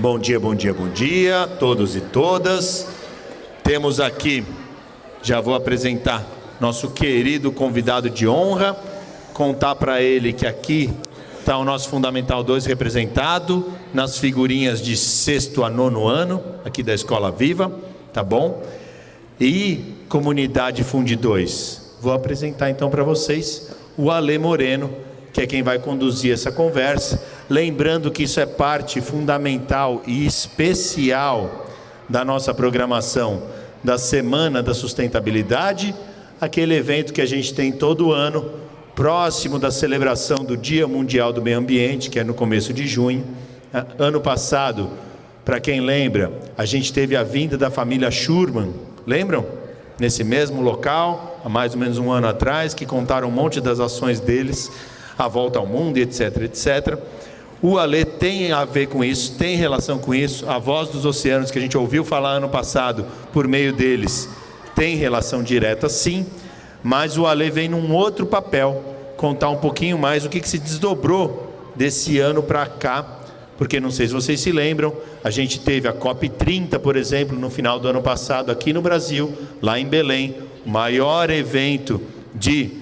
Bom dia, bom dia, bom dia, todos e todas. Temos aqui, já vou apresentar nosso querido convidado de honra, contar para ele que aqui está o nosso Fundamental 2 representado nas figurinhas de 6º a 9º ano, aqui da Escola Viva, tá bom? E Comunidade Fundi 2. Vou apresentar então para vocês o Ale Moreno, que é quem vai conduzir essa conversa. Lembrando que isso é parte fundamental e especial da nossa programação da Semana da Sustentabilidade, aquele evento que a gente tem todo ano, próximo da celebração do Dia Mundial do Meio Ambiente, que é no começo de junho. Ano passado, para quem lembra, a gente teve a vinda da família Schurman, lembram? Nesse mesmo local, há mais ou menos um ano atrás, que contaram um monte das ações deles, a volta ao mundo, etc, etc. O Ale tem a ver com isso, tem relação com isso. A Voz dos Oceanos, que a gente ouviu falar ano passado, por meio deles, tem relação direta sim, mas o Ale vem num outro papel, contar um pouquinho mais o que se desdobrou desse ano para cá, porque não sei se vocês se lembram, a gente teve a COP30, por exemplo, no final do ano passado, aqui no Brasil, lá em Belém, o maior evento de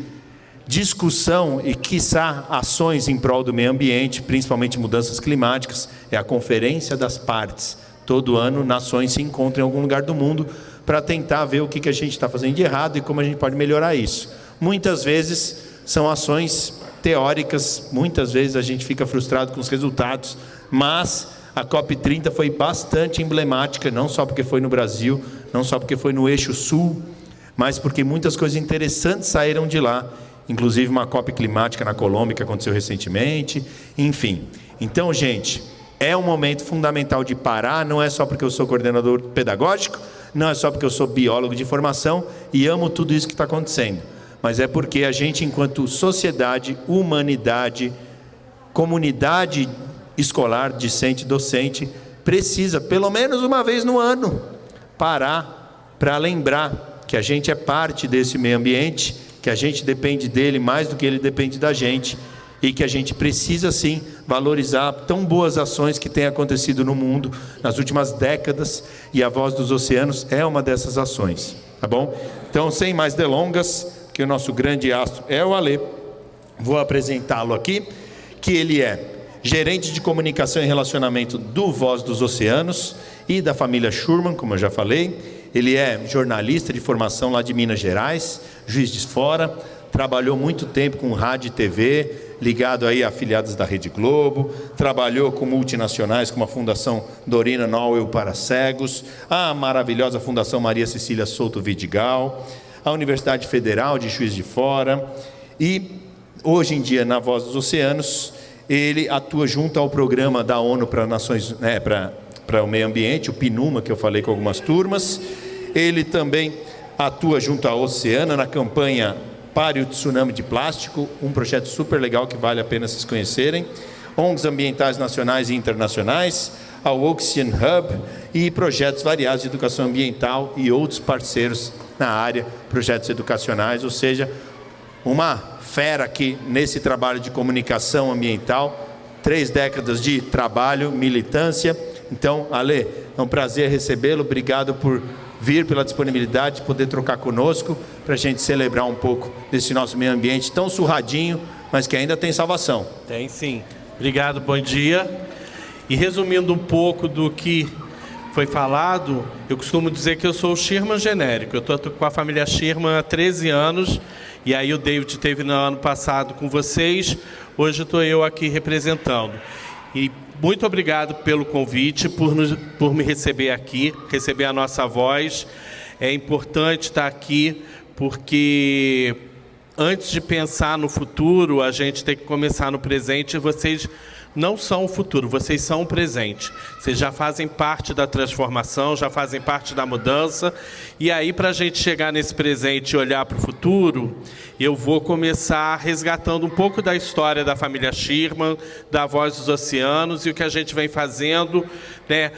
discussão e, quiçá, ações em prol do meio ambiente, principalmente mudanças climáticas, é a Conferência das Partes. Todo ano, nações se encontram em algum lugar do mundo para tentar ver o que a gente está fazendo de errado e como a gente pode melhorar isso. Muitas vezes são ações teóricas, muitas vezes a gente fica frustrado com os resultados, mas a COP30 foi bastante emblemática, não só porque foi no Brasil, não só porque foi no eixo sul, mas porque muitas coisas interessantes saíram de lá, inclusive uma COP climática na Colômbia que aconteceu recentemente, enfim. Então, gente, é um momento fundamental de parar, não é só porque eu sou coordenador pedagógico, não é só porque eu sou biólogo de formação e amo tudo isso que está acontecendo, mas é porque a gente, enquanto sociedade, humanidade, comunidade escolar, discente, docente, precisa, pelo menos uma vez no ano, parar para lembrar que a gente é parte desse meio ambiente, que a gente depende dele mais do que ele depende da gente e que a gente precisa sim valorizar tão boas ações que têm acontecido no mundo nas últimas décadas, e a Voz dos Oceanos é uma dessas ações, tá bom? Então, sem mais delongas, que o nosso grande astro é o Ale, vou apresentá-lo aqui, que ele é gerente de comunicação e relacionamento do Voz dos Oceanos e da família Schurman, como eu já falei. Ele é jornalista de formação lá de Minas Gerais, Juiz de Fora, trabalhou muito tempo com rádio e TV, ligado aí a afiliados da Rede Globo, trabalhou com multinacionais como a Fundação Dorina Nowell para Cegos, a maravilhosa Fundação Maria Cecília Souto Vidigal, a Universidade Federal de Juiz de Fora, e hoje em dia na Voz dos Oceanos ele atua junto ao programa da ONU para Nações, para o meio ambiente, o PNUMA, que eu falei com algumas turmas. Ele também atua junto à Oceana na campanha Pare o Tsunami de Plástico, um projeto super legal que vale a pena vocês conhecerem. ONGs ambientais nacionais e internacionais, ao Ocean Hub e projetos variados de educação ambiental e outros parceiros na área, projetos educacionais, ou seja, uma fera aqui nesse trabalho de comunicação ambiental, 3 décadas de trabalho, militância. Então, Ale, é um prazer recebê-lo, obrigado por vir, pela disponibilidade de poder trocar conosco, para a gente celebrar um pouco desse nosso meio ambiente tão surradinho, mas que ainda tem salvação. Tem sim. Obrigado, bom dia. E resumindo um pouco do que foi falado, eu costumo dizer que eu sou o Schirman genérico. Eu estou com a família Schirman há 13 anos, e aí o David esteve no ano passado com vocês, hoje estou eu aqui representando. E muito obrigado pelo convite, por me receber aqui, receber a nossa voz. É importante estar aqui, porque antes de pensar no futuro, a gente tem que começar no presente, e vocês não são o futuro, vocês são o presente. Vocês já fazem parte da transformação, já fazem parte da mudança. E aí, para a gente chegar nesse presente e olhar para o futuro, eu vou começar resgatando um pouco da história da família Schirman, da Voz dos Oceanos e o que a gente vem fazendo, né?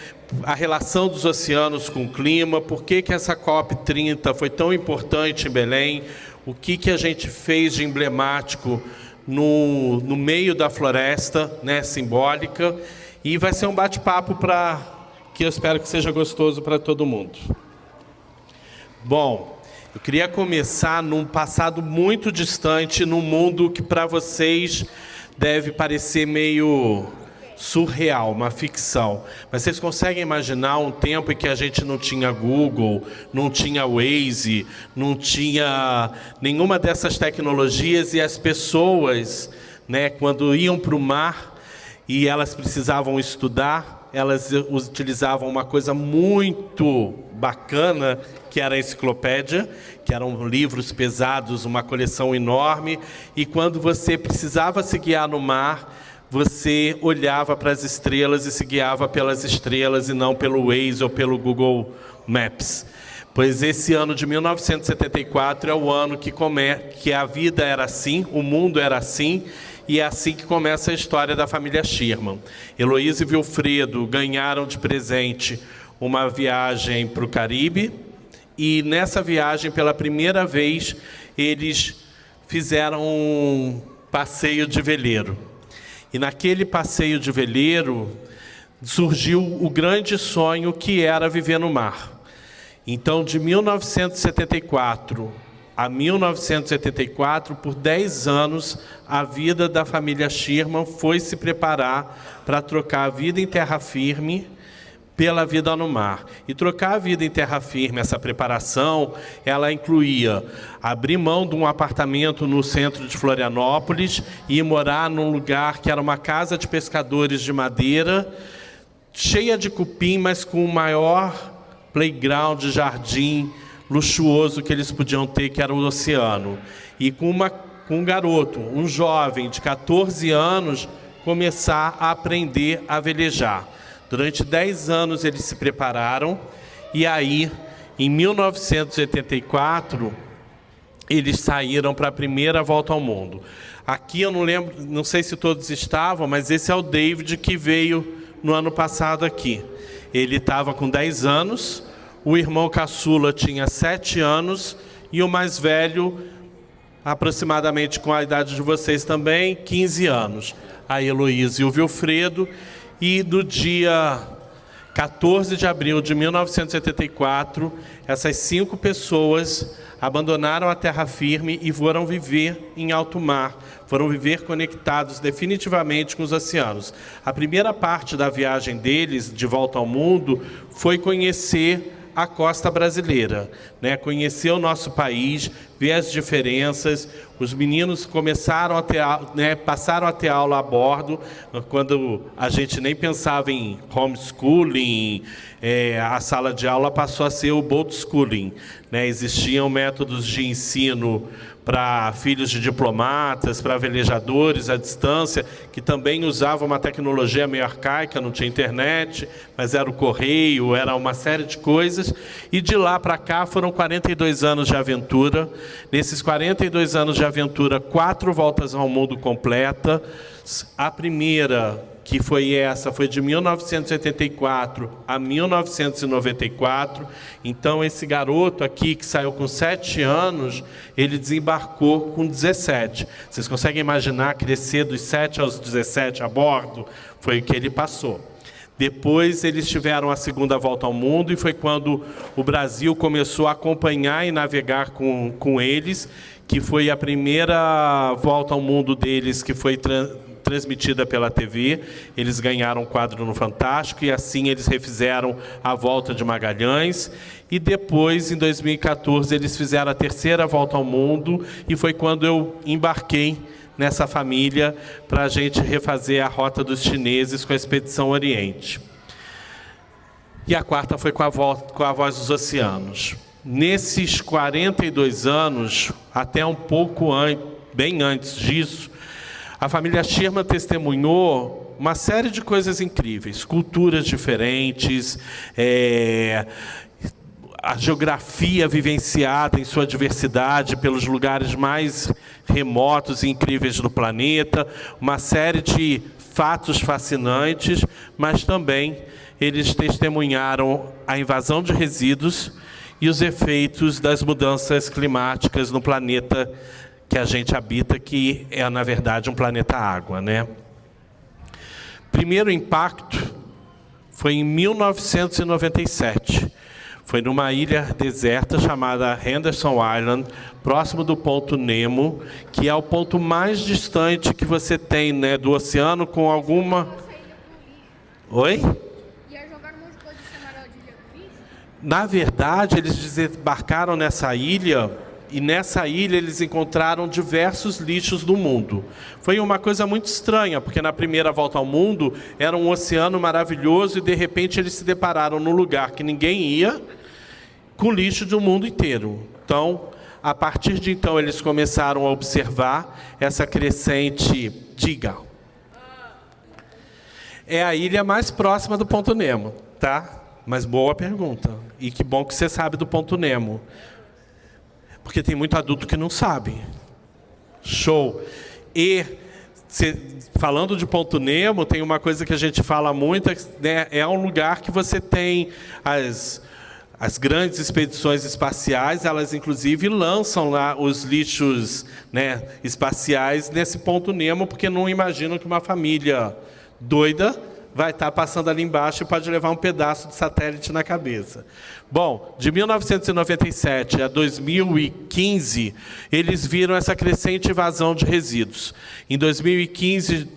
A relação dos oceanos com o clima, por que essa COP30 foi tão importante em Belém, o que a gente fez de emblemático no meio da floresta, né, simbólica, E vai ser um bate-papo que eu espero que seja gostoso para todo mundo. Bom, eu queria começar num passado muito distante, num mundo que para vocês deve parecer meio surreal, uma ficção. Mas vocês conseguem imaginar um tempo em que a gente não tinha Google, não tinha Waze, não tinha nenhuma dessas tecnologias, e as pessoas, né, quando iam para o mar e elas precisavam estudar, elas utilizavam uma coisa muito bacana, que era a enciclopédia, que eram livros pesados, uma coleção enorme, e quando você precisava se guiar no mar, você olhava para as estrelas e se guiava pelas estrelas e não pelo Waze ou pelo Google Maps. Pois esse ano de 1974 é o ano que a vida era assim, o mundo era assim, e é assim que começa a história da família Schirman. Heloísa e Vilfredo ganharam de presente uma viagem para o Caribe, e nessa viagem, pela primeira vez, eles fizeram um passeio de veleiro. E naquele passeio de veleiro surgiu o grande sonho que era viver no mar. Então, de 1974 a 1974, por 10 anos, a vida da família Schirman foi se preparar para trocar a vida em terra firme pela vida no mar. E trocar a vida em terra firme, essa preparação, ela incluía abrir mão de um apartamento no centro de Florianópolis e ir morar num lugar que era uma casa de pescadores de madeira, cheia de cupim, mas com o maior playground, jardim luxuoso que eles podiam ter, que era o oceano. E com um garoto, um jovem de 14 anos, começar a aprender a velejar. Durante 10 anos eles se prepararam, e aí, em 1984, eles saíram para a primeira volta ao mundo. Aqui eu não lembro, não sei se todos estavam, mas esse é o David que veio no ano passado aqui. Ele estava com 10 anos, o irmão caçula tinha 7 anos, e o mais velho, aproximadamente com a idade de vocês também, 15 anos. A Heloísa e o Vilfredo. E no dia 14 de abril de 1984, essas 5 pessoas abandonaram a terra firme e foram viver em alto mar, foram viver conectados definitivamente com os oceanos. A primeira parte da viagem deles, de volta ao mundo, foi conhecer a costa brasileira, né? Conhecer o nosso país, ver as diferenças. Os meninos começaram a ter, né, passaram a ter aula a bordo, quando a gente nem pensava em homeschooling, a sala de aula passou a ser o boat schooling, né? Existiam métodos de ensino para filhos de diplomatas, para velejadores à distância, que também usavam uma tecnologia meio arcaica, não tinha internet, mas era o correio, era uma série de coisas. E de lá para cá foram 42 anos de aventura. Nesses 42 anos de aventura, 4 voltas ao mundo completa. A primeira, que foi de 1984 a 1994. Então, esse garoto aqui, que saiu com 7 anos, ele desembarcou com 17. Vocês conseguem imaginar crescer dos 7 aos 17 a bordo? Foi o que ele passou. Depois, eles tiveram a segunda volta ao mundo, e foi quando o Brasil começou a acompanhar e navegar com eles, que foi a primeira volta ao mundo deles, que foi transmitida pela TV. Eles ganharam um quadro no Fantástico, e assim eles refizeram a volta de Magalhães. E depois, em 2014, eles fizeram a terceira volta ao mundo, e foi quando eu embarquei nessa família para a gente refazer a rota dos chineses com a Expedição Oriente. E a quarta foi com a Voz dos Oceanos. Nesses 42 anos, até um pouco bem antes disso, a família Schirman testemunhou uma série de coisas incríveis, culturas diferentes, a geografia vivenciada em sua diversidade pelos lugares mais remotos e incríveis do planeta, uma série de fatos fascinantes, mas também eles testemunharam a invasão de resíduos e os efeitos das mudanças climáticas no planeta que a gente habita, que é, na verdade, um planeta água, né? primeiro impacto foi em 1997. Foi numa ilha deserta chamada Henderson Island, próximo do ponto Nemo, que é o ponto mais distante que você tem, né, do oceano com alguma... Oi? Na verdade, eles desembarcaram nessa ilha, e nessa ilha eles encontraram diversos lixos do mundo. Foi uma coisa muito estranha, porque na primeira volta ao mundo era um oceano maravilhoso e de repente eles se depararam num lugar que ninguém ia, com lixo do mundo inteiro. Então, a partir de então, eles começaram a observar essa crescente... Diga. É a ilha mais próxima do ponto Nemo, tá? Mas boa pergunta. E que bom que você sabe do ponto Nemo. Porque tem muito adulto que não sabe. Show. E, falando de ponto Nemo, tem uma coisa que a gente fala muito, né? É um lugar que você tem as grandes expedições espaciais, elas inclusive lançam lá os lixos, né, espaciais nesse ponto Nemo, porque não imaginam que uma família doida vai estar passando ali embaixo e pode levar um pedaço de satélite na cabeça. Bom, de 1997 a 2015, eles viram essa crescente invasão de resíduos. Em 2015,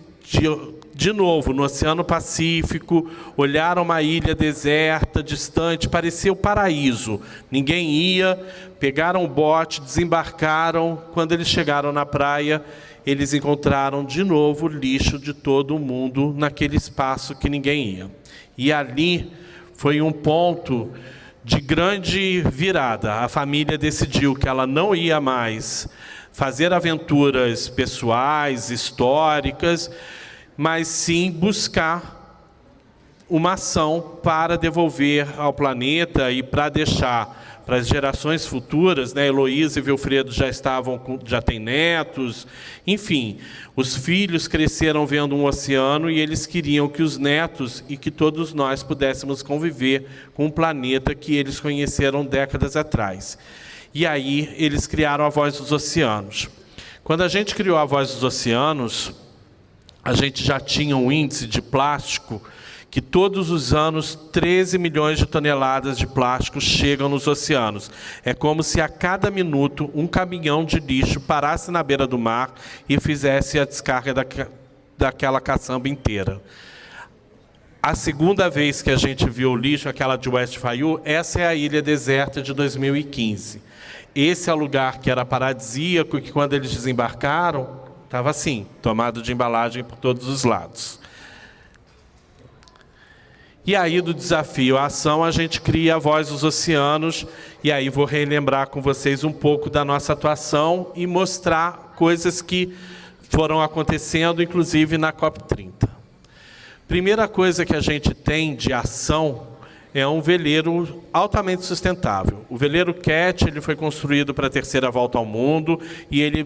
de novo, no Oceano Pacífico, olharam uma ilha deserta, distante, parecia o paraíso. Ninguém ia, pegaram o bote, desembarcaram. Quando eles chegaram na praia, eles encontraram de novo lixo de todo o mundo naquele espaço que ninguém ia. E ali foi um ponto de grande virada. A família decidiu que ela não ia mais fazer aventuras pessoais, históricas, mas sim buscar uma ação para devolver ao planeta e para deixar para as gerações futuras, né? Heloísa e Wilfredo já têm netos, enfim, os filhos cresceram vendo um oceano e eles queriam que os netos e que todos nós pudéssemos conviver com um planeta que eles conheceram décadas atrás. E aí eles criaram a Voz dos Oceanos. Quando a gente criou a Voz dos Oceanos, a gente já tinha um índice de plástico que todos os anos 13 milhões de toneladas de plástico chegam nos oceanos. É como se a cada minuto um caminhão de lixo parasse na beira do mar e fizesse a descarga daquela caçamba inteira. A segunda vez que a gente viu o lixo, aquela de West Fayou, essa é a ilha deserta de 2015. Esse é o lugar que era paradisíaco e que quando eles desembarcaram, estava assim, tomado de embalagem por todos os lados. E aí, do desafio à ação, a gente cria a Voz dos Oceanos, e aí vou relembrar com vocês um pouco da nossa atuação e mostrar coisas que foram acontecendo, inclusive na COP30. Primeira coisa que a gente tem de ação é um veleiro altamente sustentável. O veleiro Cat, ele foi construído para a terceira volta ao mundo, e ele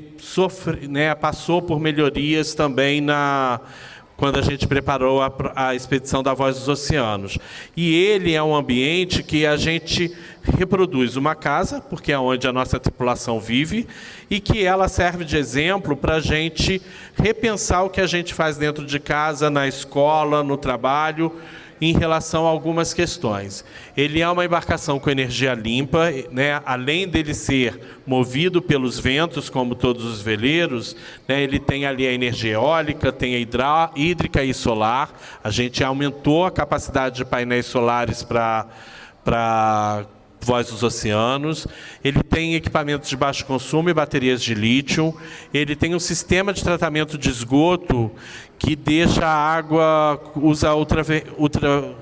passou por melhorias também quando a gente preparou a expedição da Voz dos Oceanos. E ele é um ambiente que a gente reproduz uma casa, porque é onde a nossa tripulação vive, e que ela serve de exemplo para a gente repensar o que a gente faz dentro de casa, na escola, no trabalho, em relação a algumas questões. Ele é uma embarcação com energia limpa, né? Além dele ser movido pelos ventos, como todos os veleiros, né? Ele tem ali a energia eólica, tem a hídrica e solar. A gente aumentou a capacidade de painéis solares para Voz dos Oceanos. Ele tem equipamentos de baixo consumo e baterias de lítio. Ele tem um sistema de tratamento de esgoto que deixa a água, usa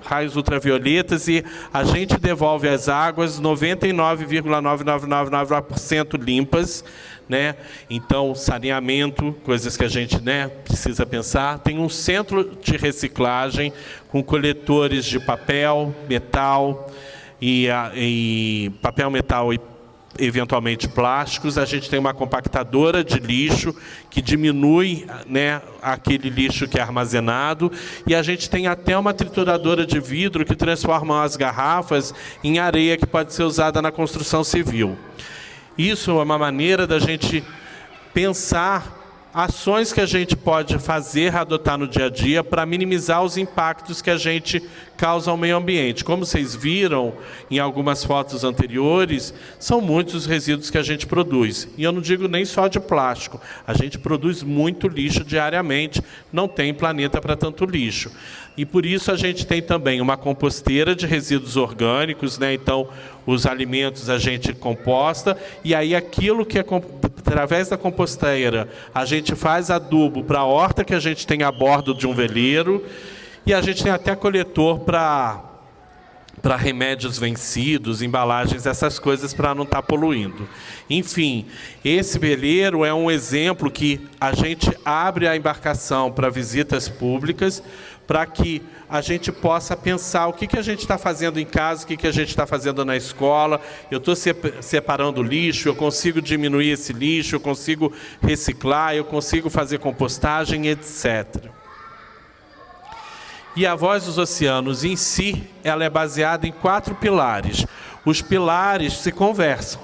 raios ultravioletas, e a gente devolve as águas 99,9999% limpas, né? Então, saneamento, coisas que a gente, né, precisa pensar. Tem um centro de reciclagem com coletores de papel, metal, e papel, metal e eventualmente plásticos. A gente tem uma compactadora de lixo que diminui, né, aquele lixo que é armazenado, e a gente tem até uma trituradora de vidro que transforma as garrafas em areia que pode ser usada na construção civil. Isso é uma maneira da gente pensar ações que a gente pode fazer, adotar no dia a dia para minimizar os impactos que a gente causa ao meio ambiente. Como vocês viram em algumas fotos anteriores, são muitos os resíduos que a gente produz. E eu não digo nem só de plástico, a gente produz muito lixo diariamente, não tem planeta para tanto lixo. E por isso a gente tem também uma composteira de resíduos orgânicos, né? Então, os alimentos a gente composta, e aí aquilo que é através da composteira, a gente faz adubo para a horta que a gente tem a bordo de um veleiro, e a gente tem até coletor para remédios vencidos, embalagens, essas coisas, para não estar poluindo. Enfim, esse veleiro é um exemplo que a gente abre a embarcação para visitas públicas, para que a gente possa pensar o que a gente está fazendo em casa, o que a gente está fazendo na escola. Eu estou separando lixo, eu consigo diminuir esse lixo, eu consigo reciclar, eu consigo fazer compostagem, etc. E a Voz dos Oceanos em si, ela é baseada em 4 pilares. Os pilares se conversam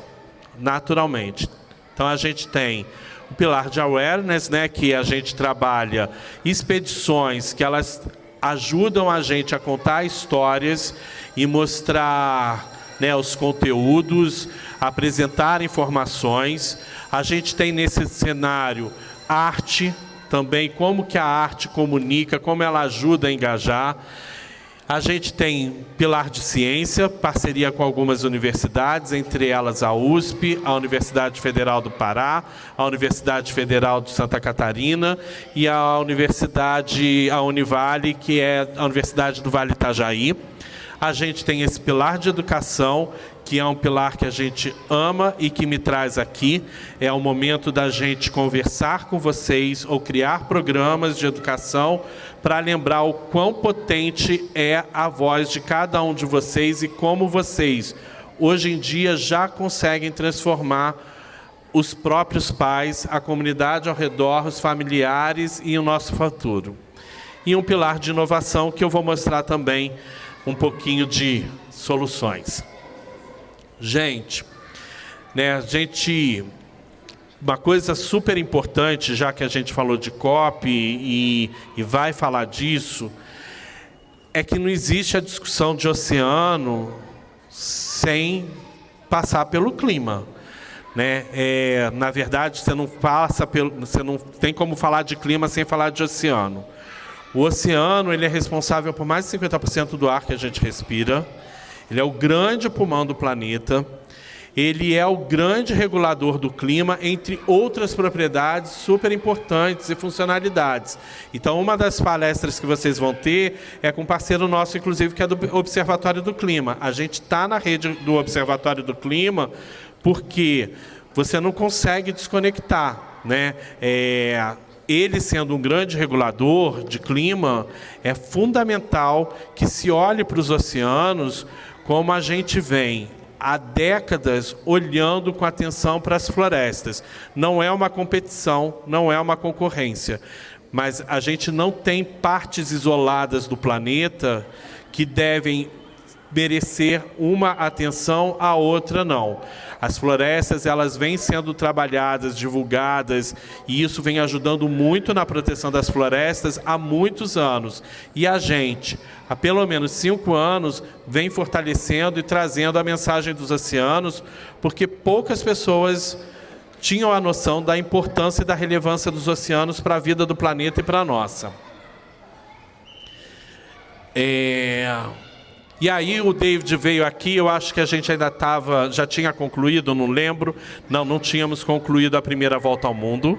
naturalmente. Então a gente tem o pilar de awareness, né, que a gente trabalha expedições que elas ajudam a gente a contar histórias e mostrar, né, os conteúdos, apresentar informações. A gente tem nesse cenário arte, também como que a arte comunica, como ela ajuda a engajar. A gente tem pilar de ciência, parceria com algumas universidades, entre elas a USP, a Universidade Federal do Pará, a Universidade Federal de Santa Catarina e a Univale, que é a Universidade do Vale Itajaí. A gente tem esse pilar de educação, que é um pilar que a gente ama e que me traz aqui. É o momento da gente conversar com vocês ou criar programas de educação para lembrar o quão potente é a voz de cada um de vocês e como vocês, hoje em dia, já conseguem transformar os próprios pais, a comunidade ao redor, os familiares e o nosso futuro. E um pilar de inovação que eu vou mostrar também um pouquinho de soluções. Gente, uma coisa super importante, já que a gente falou de COP e vai falar disso, é que não existe a discussão de oceano sem passar pelo clima, né? Na verdade, você não tem como falar de clima sem falar de oceano. O oceano, ele é responsável por mais de 50% do ar que a gente respira. Ele é o grande pulmão do planeta. Ele é o grande regulador do clima, entre outras propriedades super importantes e funcionalidades. Então, uma das palestras que vocês vão ter é com um parceiro nosso, inclusive, que é do Observatório do Clima. A gente está na rede do Observatório do Clima porque você não consegue desconectar, né? Ele sendo um grande regulador de clima, é fundamental que se olhe para os oceanos como a gente vem há décadas olhando com atenção para as florestas. Não é uma competição, não é uma concorrência, mas a gente não tem partes isoladas do planeta que devem merecer uma atenção, a outra não. As florestas, elas vêm sendo trabalhadas, divulgadas, e isso vem ajudando muito na proteção das florestas há muitos anos. E a gente, há pelo menos 5 anos, vem fortalecendo e trazendo a mensagem dos oceanos, porque poucas pessoas tinham a noção da importância e da relevância dos oceanos para a vida do planeta e para a nossa. E aí o David veio aqui, eu acho que a gente ainda já tinha concluído, não lembro. Não tínhamos concluído a primeira volta ao mundo,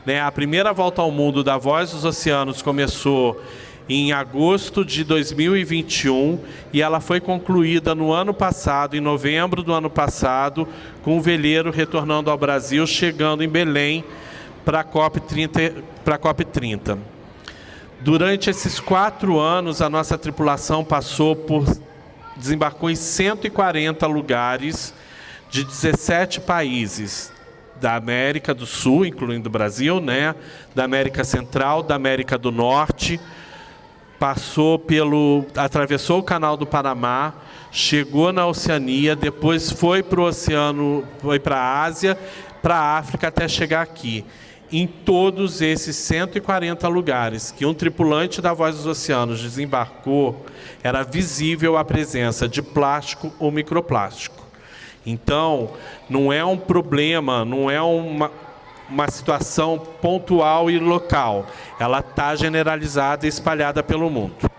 né? A primeira volta ao mundo da Voz dos Oceanos começou em agosto de 2021 e ela foi concluída no ano passado, em novembro do ano passado, com o veleiro retornando ao Brasil, chegando em Belém para a COP30. Durante esses 4 anos, a nossa tripulação desembarcou em 140 lugares de 17 países, da América do Sul, incluindo o Brasil, né? Da América Central, da América do Norte, atravessou o Canal do Panamá, chegou na Oceania, depois foi para o oceano, foi para a Ásia, para a África, até chegar aqui. em todos esses 140 lugares que um tripulante da Voz dos Oceanos desembarcou, era visível a presença de plástico ou microplástico. Então, não é um problema, não é uma situação pontual e local. Ela está generalizada e espalhada pelo mundo.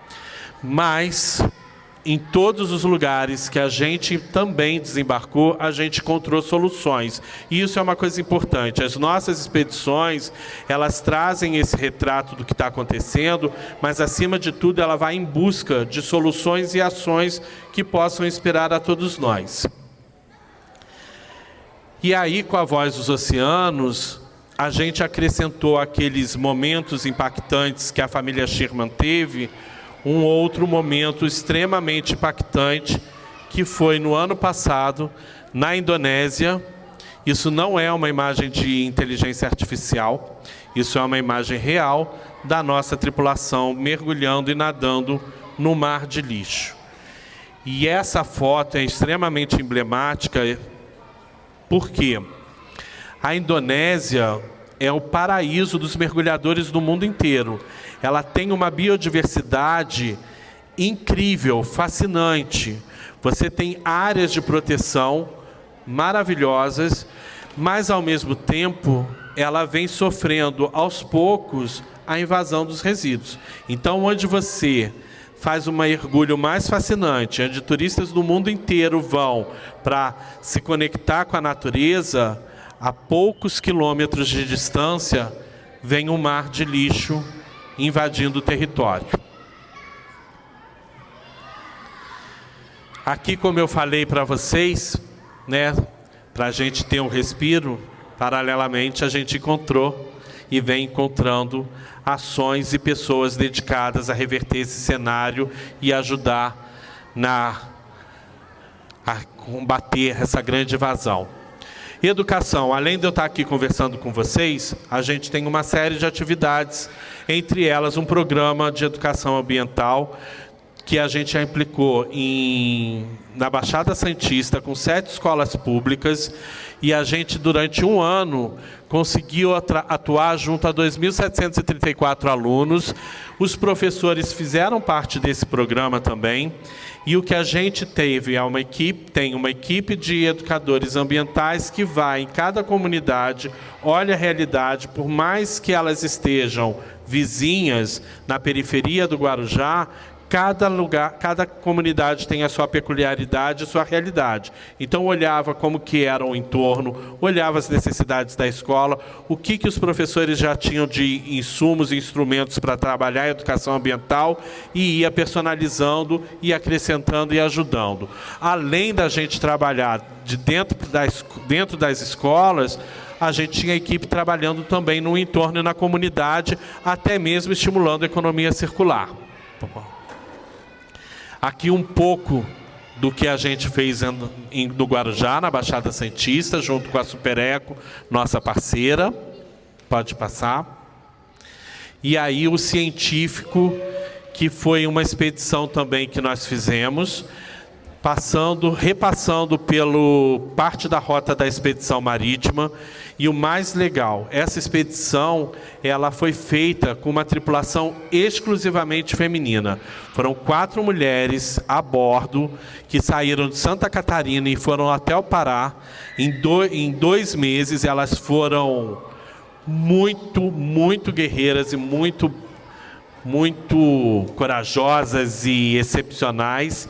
Mas, em todos os lugares que a gente também desembarcou, a gente encontrou soluções. E isso é uma coisa importante. As nossas expedições, elas trazem esse retrato do que está acontecendo, mas, acima de tudo, ela vai em busca de soluções e ações que possam inspirar a todos nós. E aí, com a Voz dos Oceanos, a gente acrescentou aqueles momentos impactantes que a família Sherman teve, um outro momento extremamente impactante, que foi no ano passado, na Indonésia. Isso não é uma imagem de inteligência artificial, isso é uma imagem real da nossa tripulação mergulhando e nadando no mar de lixo. E essa foto é extremamente emblemática, porque a Indonésia é o paraíso dos mergulhadores do mundo inteiro. Ela tem uma biodiversidade incrível, fascinante. Você tem áreas de proteção maravilhosas, mas, ao mesmo tempo, ela vem sofrendo, aos poucos, a invasão dos resíduos. Então, onde você faz um mergulho mais fascinante, onde turistas do mundo inteiro vão para se conectar com a natureza, a poucos quilômetros de distância, vem um mar de lixo invadindo o território. Aqui, como eu falei para vocês, né, para a gente ter um respiro, paralelamente a gente encontrou e vem encontrando ações e pessoas dedicadas a reverter esse cenário e ajudar a combater essa grande invasão. Educação. Além de eu estar aqui conversando com vocês, a gente tem uma série de atividades, entre elas um programa de educação ambiental que a gente já implicou na Baixada Santista com 7 escolas públicas, e a gente, durante um ano, conseguiu atuar junto a 2.734 alunos. Os professores fizeram parte desse programa também, e o que a gente teve tem uma equipe de educadores ambientais que vai em cada comunidade, olha a realidade, por mais que elas estejam vizinhas na periferia do Guarujá, cada lugar, cada comunidade tem a sua peculiaridade, a sua realidade. Então, olhava como que era o entorno, olhava as necessidades da escola, o que os professores já tinham de insumos e instrumentos para trabalhar a educação ambiental, e ia personalizando, e acrescentando e ajudando. Além da gente trabalhar dentro das escolas, a gente tinha a equipe trabalhando também no entorno e na comunidade, até mesmo estimulando a economia circular. Aqui um pouco do que a gente fez no Guarujá, na Baixada Santista, junto com a Supereco, nossa parceira. Pode passar. E aí o científico, que foi uma expedição também que nós fizemos, repassando pelo parte da rota da expedição marítima. E o mais legal, essa expedição, ela foi feita com uma tripulação exclusivamente feminina. Foram 4 mulheres a bordo, que saíram de Santa Catarina e foram até o Pará. Em 2 meses, elas foram muito guerreiras e muito corajosas e excepcionais.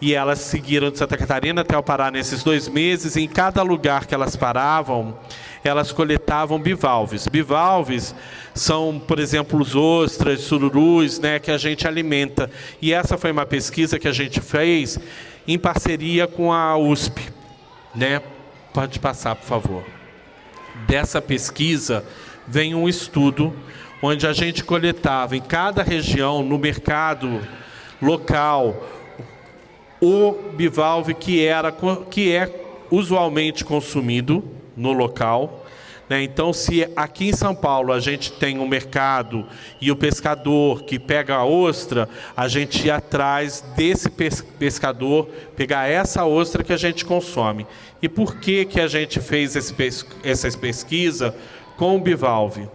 E elas seguiram de Santa Catarina até o Pará nesses 2 meses. E em cada lugar que elas paravam, elas coletavam bivalves. Bivalves são, por exemplo, os ostras, sururus, né, que a gente alimenta. E essa foi uma pesquisa que a gente fez em parceria com a USP, né? Pode passar, por favor. Dessa pesquisa vem um estudo onde a gente coletava em cada região, no mercado local, o bivalve que é usualmente consumido no local, né? Então, se aqui em São Paulo a gente tem um mercado e o pescador que pega a ostra, a gente ia atrás desse pescador, pegar essa ostra que a gente consome. E por que a gente fez essa pesquisa? com o bivalve.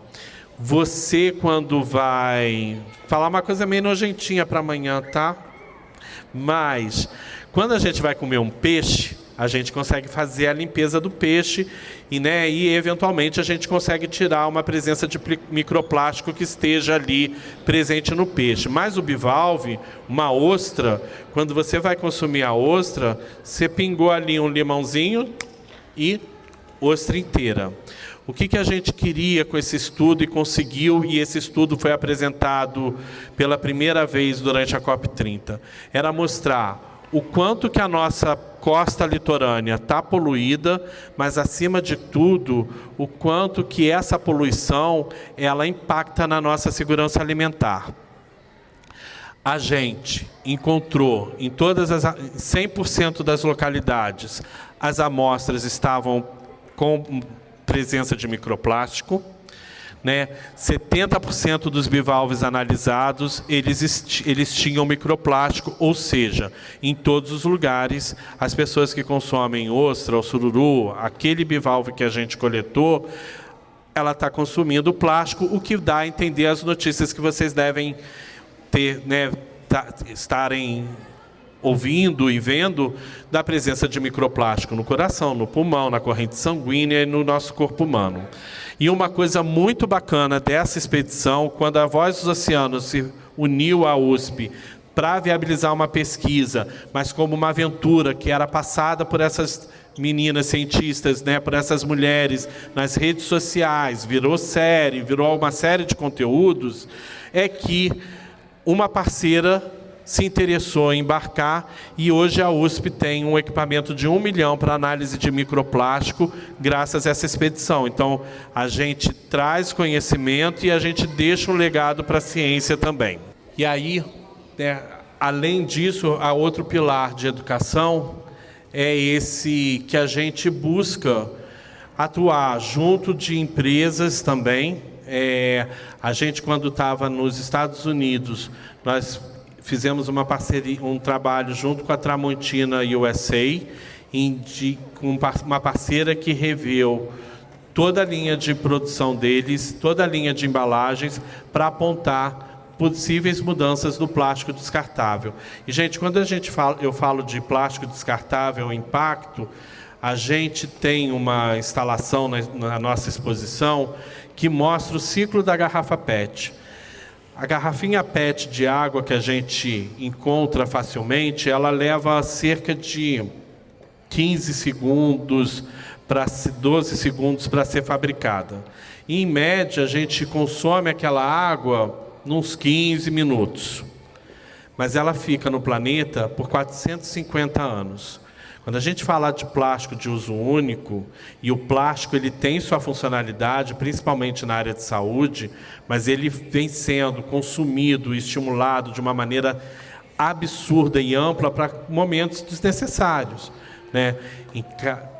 Você, quando vai... Falar uma coisa meio nojentinha para amanhã, tá? Mas, quando a gente vai comer um peixe, a gente consegue fazer a limpeza do peixe e eventualmente, a gente consegue tirar uma presença de microplástico que esteja ali presente no peixe. Mas o bivalve, uma ostra, quando você vai consumir a ostra, você pingou ali um limãozinho e ostra inteira. O que a gente queria com esse estudo e conseguiu, e esse estudo foi apresentado pela primeira vez durante a COP30, era mostrar o quanto que a nossa costa litorânea está poluída, mas, acima de tudo, o quanto que essa poluição ela impacta na nossa segurança alimentar. A gente encontrou em todas as 100% das localidades, as amostras estavam com presença de microplástico, 70% dos bivalves analisados, eles tinham microplástico, ou seja, em todos os lugares, as pessoas que consomem ostra ou sururu, aquele bivalve que a gente coletou, ela está consumindo plástico, o que dá a entender as notícias que vocês devem ter, estarem ouvindo e vendo da presença de microplástico no coração, no pulmão, na corrente sanguínea e no nosso corpo humano. E uma coisa muito bacana dessa expedição, quando a Voz dos Oceanos se uniu à USP para viabilizar uma pesquisa, mas como uma aventura que era passada por essas meninas cientistas, por essas mulheres nas redes sociais, virou série, virou uma série de conteúdos, é que uma parceira se interessou em embarcar e hoje a USP tem um equipamento de 1 milhão para análise de microplástico graças a essa expedição. Então, a gente traz conhecimento e a gente deixa um legado para a ciência também. E aí, além disso, a outro pilar de educação é esse que a gente busca atuar junto de empresas também. A gente, quando estava nos Estados Unidos, nós fizemos uma parceria, um trabalho junto com a Tramontina USA, com uma parceira que reveu toda a linha de produção deles, toda a linha de embalagens, para apontar possíveis mudanças do plástico descartável. E, gente, quando eu falo de plástico descartável, impacto, a gente tem uma instalação na nossa exposição que mostra o ciclo da garrafa PET. A garrafinha PET de água que a gente encontra facilmente, ela leva cerca de 15 segundos para 12 segundos para ser fabricada. E, em média, a gente consome aquela água nos 15 minutos. Mas ela fica no planeta por 450 anos. Quando a gente fala de plástico de uso único, e o plástico ele tem sua funcionalidade, principalmente na área de saúde, mas ele vem sendo consumido e estimulado de uma maneira absurda e ampla para momentos desnecessários.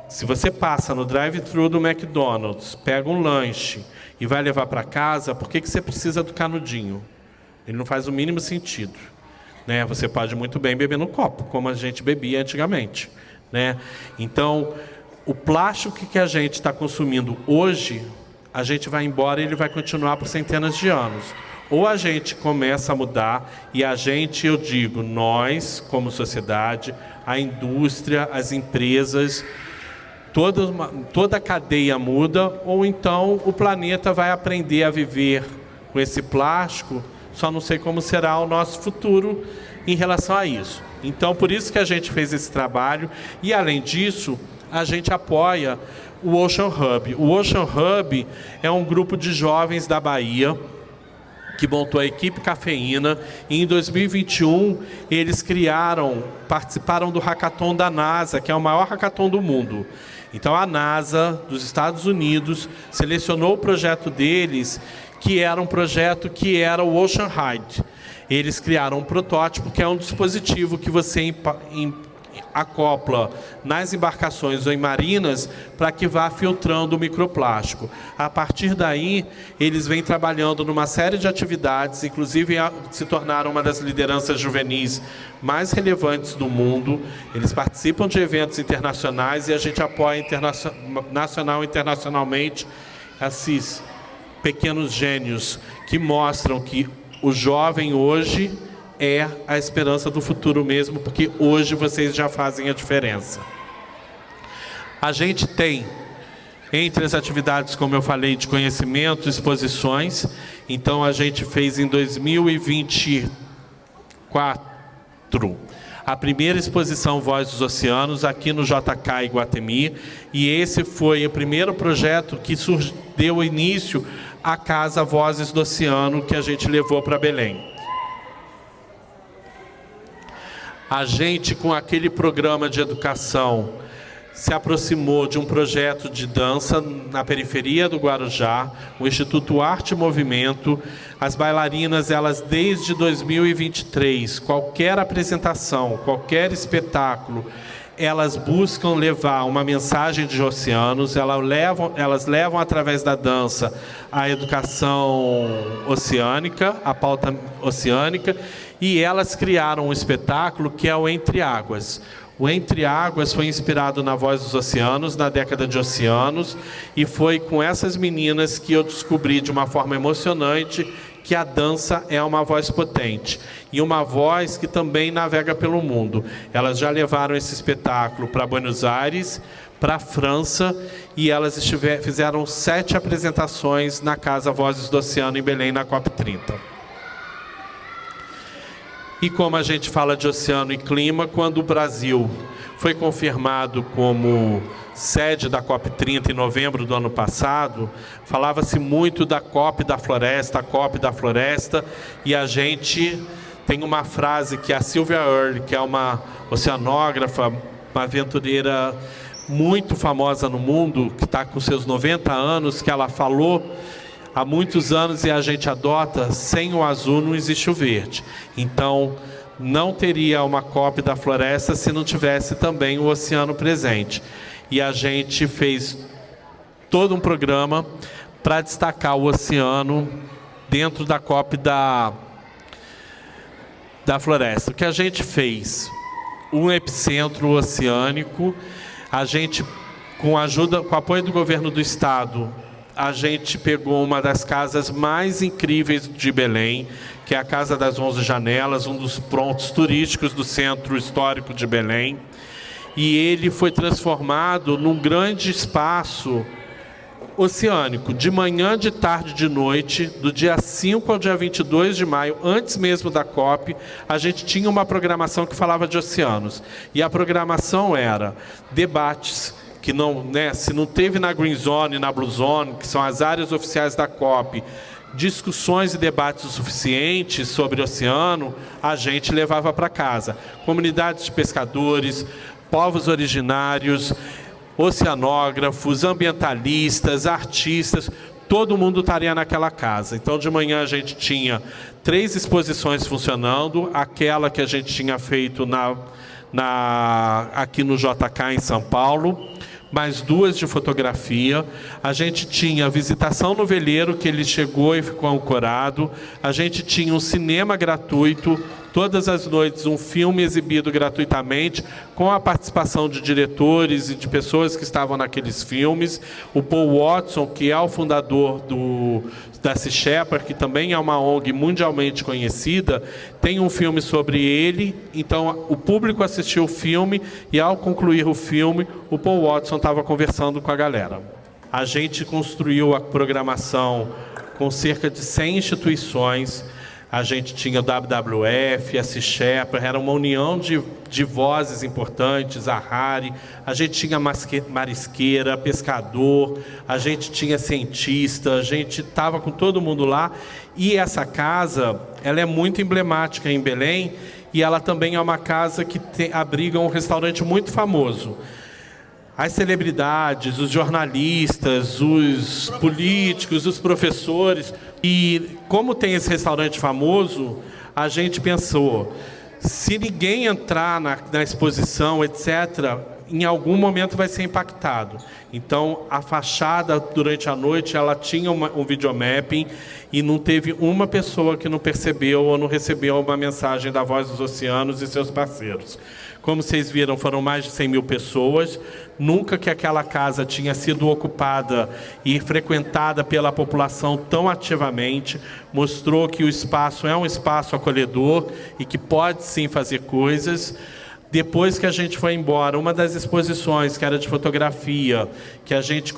Se você passa no drive-thru do McDonald's, pega um lanche e vai levar para casa, por que você precisa do canudinho? Ele não faz o mínimo sentido. Você pode muito bem beber no copo, como a gente bebia antigamente. Então, o plástico que a gente está consumindo hoje, a gente vai embora e ele vai continuar por centenas de anos. Ou a gente começa a mudar, e a gente, eu digo, nós, como sociedade, a indústria, as empresas, toda a cadeia muda, ou então o planeta vai aprender a viver com esse plástico, só não sei como será o nosso futuro em relação a isso. Então, por isso que a gente fez esse trabalho, e, além disso, a gente apoia o Ocean Hub. O Ocean Hub é um grupo de jovens da Bahia que montou a equipe Cafeína, e em 2021 eles participaram do hackathon da NASA, que é o maior hackathon do mundo. Então, a NASA dos Estados Unidos selecionou o projeto deles, que era um projeto que era o Ocean Hide. Eles criaram um protótipo que é um dispositivo que você acopla nas embarcações ou em marinas para que vá filtrando o microplástico. A partir daí, eles vêm trabalhando numa série de atividades, inclusive se tornaram uma das lideranças juvenis mais relevantes do mundo. Eles participam de eventos internacionais e a gente apoia nacional e internacionalmente esses pequenos gênios que mostram que o jovem hoje é a esperança do futuro mesmo, porque hoje vocês já fazem a diferença. A gente tem, entre as atividades, como eu falei, de conhecimento, exposições. Então, a gente fez em 2024 a primeira exposição Voz dos Oceanos, aqui no JK Iguatemi. E esse foi o primeiro projeto que deu início à Casa Vozes do Oceano, que a gente levou para Belém. A gente, com aquele programa de educação, se aproximou de um projeto de dança na periferia do Guarujá, o Instituto Arte e Movimento. As bailarinas, elas desde 2023, qualquer apresentação, qualquer espetáculo, elas buscam levar uma mensagem de oceanos, elas levam através da dança a educação oceânica, a pauta oceânica, e elas criaram um espetáculo que é o Entre Águas. O Entre Águas foi inspirado na Voz dos Oceanos, na década de Oceanos, e foi com essas meninas que eu descobri de uma forma emocionante que a dança é uma voz potente e uma voz que também navega pelo mundo. Elas já levaram esse espetáculo para Buenos Aires, para a França, e elas fizeram 7 apresentações na Casa Vozes do Oceano, em Belém, na COP30. E como a gente fala de oceano e clima, quando o Brasil foi confirmado como sede da COP30 em novembro do ano passado, falava-se muito da COP da Floresta, a COP da Floresta, e a gente tem uma frase que a Sylvia Earle, que é uma oceanógrafa, uma aventureira muito famosa no mundo, que está com seus 90 anos, que ela falou há muitos anos e a gente adota: sem o azul não existe o verde. Então, não teria uma COP da Floresta se não tivesse também o oceano presente. E a gente fez todo um programa para destacar o oceano dentro da COP da Floresta. O que a gente fez? Um epicentro oceânico. A gente, com o apoio do governo do estado, a gente pegou uma das casas mais incríveis de Belém, que é a Casa das 11 Janelas, um dos pontos turísticos do centro histórico de Belém. E ele foi transformado num grande espaço oceânico, de manhã, de tarde, de noite, do dia 5 ao dia 22 de maio, antes mesmo da COP, a gente tinha uma programação que falava de oceanos. E a programação era debates, que não, né, se não teve na Green Zone e na Blue Zone, que são as áreas oficiais da COP, discussões e debates o suficiente sobre o oceano, a gente levava para casa. Comunidades de pescadores, povos originários, oceanógrafos, ambientalistas, artistas, todo mundo estaria naquela casa. Então, de manhã a gente tinha 3 exposições funcionando, aquela que a gente tinha feito aqui no JK em São Paulo, mais 2 de fotografia. A gente tinha a visitação no veleiro, que ele chegou e ficou ancorado. A gente tinha um cinema gratuito, todas as noites um filme exibido gratuitamente, com a participação de diretores e de pessoas que estavam naqueles filmes. O Paul Watson, que é o fundador da Sea Shepherd, que também é uma ONG mundialmente conhecida, tem um filme sobre ele. Então, o público assistiu o filme e, ao concluir o filme, o Paul Watson estava conversando com a galera. A gente construiu a programação com cerca de 100 instituições. A gente tinha o WWF, a Sea Shepherd, era uma união de vozes importantes, a RARI, a gente tinha marisqueira, pescador, a gente tinha cientista, a gente estava com todo mundo lá. E essa casa, ela é muito emblemática em Belém, e ela também é uma casa que abriga um restaurante muito famoso. As celebridades, os jornalistas, os políticos, os professores. E como tem esse restaurante famoso, a gente pensou, se ninguém entrar na exposição, etc., em algum momento vai ser impactado. Então, a fachada, durante a noite, ela tinha um videomapping e não teve uma pessoa que não percebeu ou não recebeu uma mensagem da Voz dos Oceanos e seus parceiros. Como vocês viram, foram mais de 100 mil pessoas. Nunca que aquela casa tinha sido ocupada e frequentada pela população tão ativamente. Mostrou que o espaço é um espaço acolhedor e que pode sim fazer coisas. Depois que a gente foi embora, uma das exposições, que era de fotografia, que a gente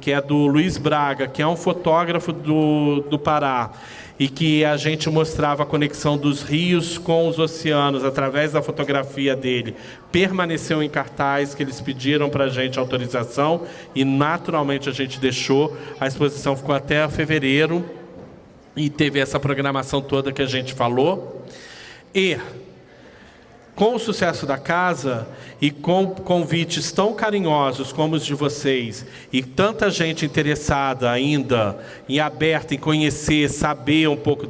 que é do Luiz Braga, que é um fotógrafo do Pará, e que a gente mostrava a conexão dos rios com os oceanos através da fotografia dele, permaneceu em cartaz, que eles pediram para a gente autorização, e naturalmente a gente deixou. A exposição ficou até fevereiro, e teve essa programação toda que a gente falou. E com o sucesso da casa e com convites tão carinhosos como os de vocês e tanta gente interessada ainda e aberta em conhecer, saber um pouco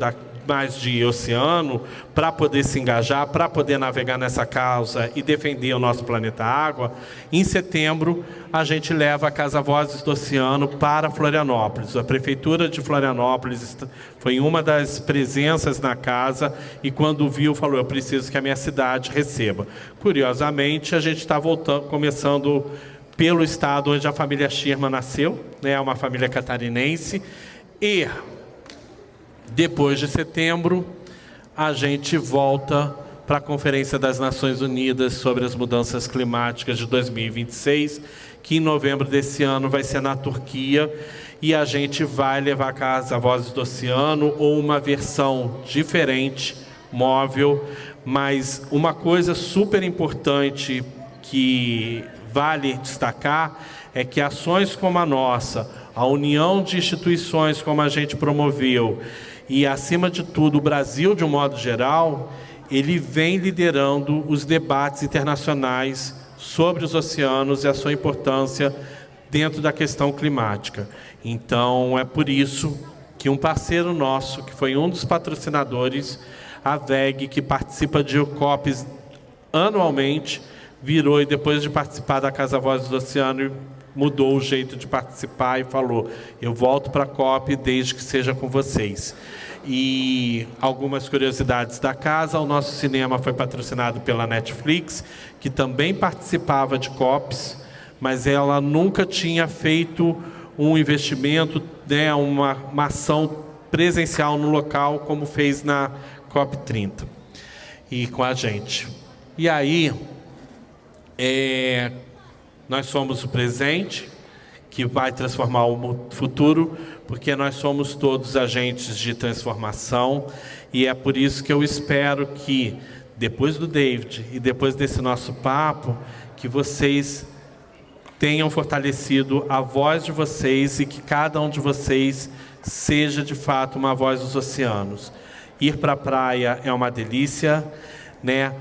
mais de oceano, para poder se engajar, para poder navegar nessa causa e defender o nosso planeta Água, em setembro a gente leva a Casa Vozes do Oceano para Florianópolis. A Prefeitura de Florianópolis foi uma das presenças na casa e quando viu falou, eu preciso que a minha cidade receba. Curiosamente, a gente está começando pelo estado onde a família Schirmer nasceu, né, uma família catarinense, e depois de setembro, a gente volta para a Conferência das Nações Unidas sobre as Mudanças Climáticas de 2026, que em novembro desse ano vai ser na Turquia, e a gente vai levar a Casa Vozes do Oceano, ou uma versão diferente, móvel, mas uma coisa super importante que vale destacar é que ações como a nossa, a união de instituições como a gente promoveu, e, acima de tudo, o Brasil, de um modo geral, ele vem liderando os debates internacionais sobre os oceanos e a sua importância dentro da questão climática. Então, é por isso que um parceiro nosso, que foi um dos patrocinadores, a VEG, que participa de COPs anualmente, virou e, depois de participar da Casa Vozes do Oceano, mudou o jeito de participar e falou, eu volto para a COP desde que seja com vocês. E algumas curiosidades da casa, o nosso cinema foi patrocinado pela Netflix, que também participava de COPs, mas ela nunca tinha feito um investimento, né, uma ação presencial no local, como fez na COP 30, e com a gente. E aí, nós somos o presente que vai transformar o futuro, porque nós somos todos agentes de transformação, e é por isso que eu espero que, depois do David e depois desse nosso papo, que vocês tenham fortalecido a voz de vocês e que cada um de vocês seja, de fato, uma voz dos oceanos. Ir para a praia é uma delícia, né?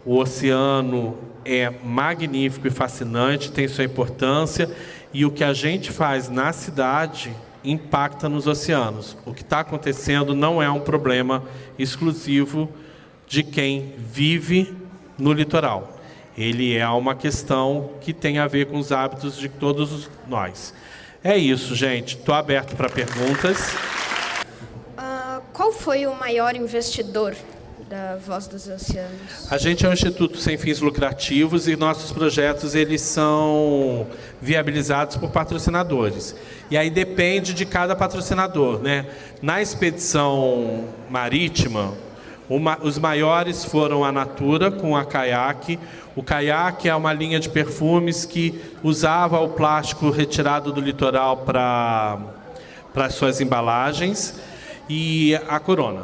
O oceano é magnífico e fascinante, tem sua importância, e o que a gente faz na cidade impacta nos oceanos. O que está acontecendo não é um problema exclusivo de quem vive no litoral. Ele é uma questão que tem a ver com os hábitos de todos nós. É isso, gente. Estou aberto para perguntas. Qual foi o maior investidor da Voz dos Oceanos? A gente é um instituto sem fins lucrativos e nossos projetos eles são viabilizados por patrocinadores. E aí depende de cada patrocinador, né? Na expedição marítima, os maiores foram a Natura com a Caiaque. O Caiaque é uma linha de perfumes que usava o plástico retirado do litoral para suas embalagens, e a Corona.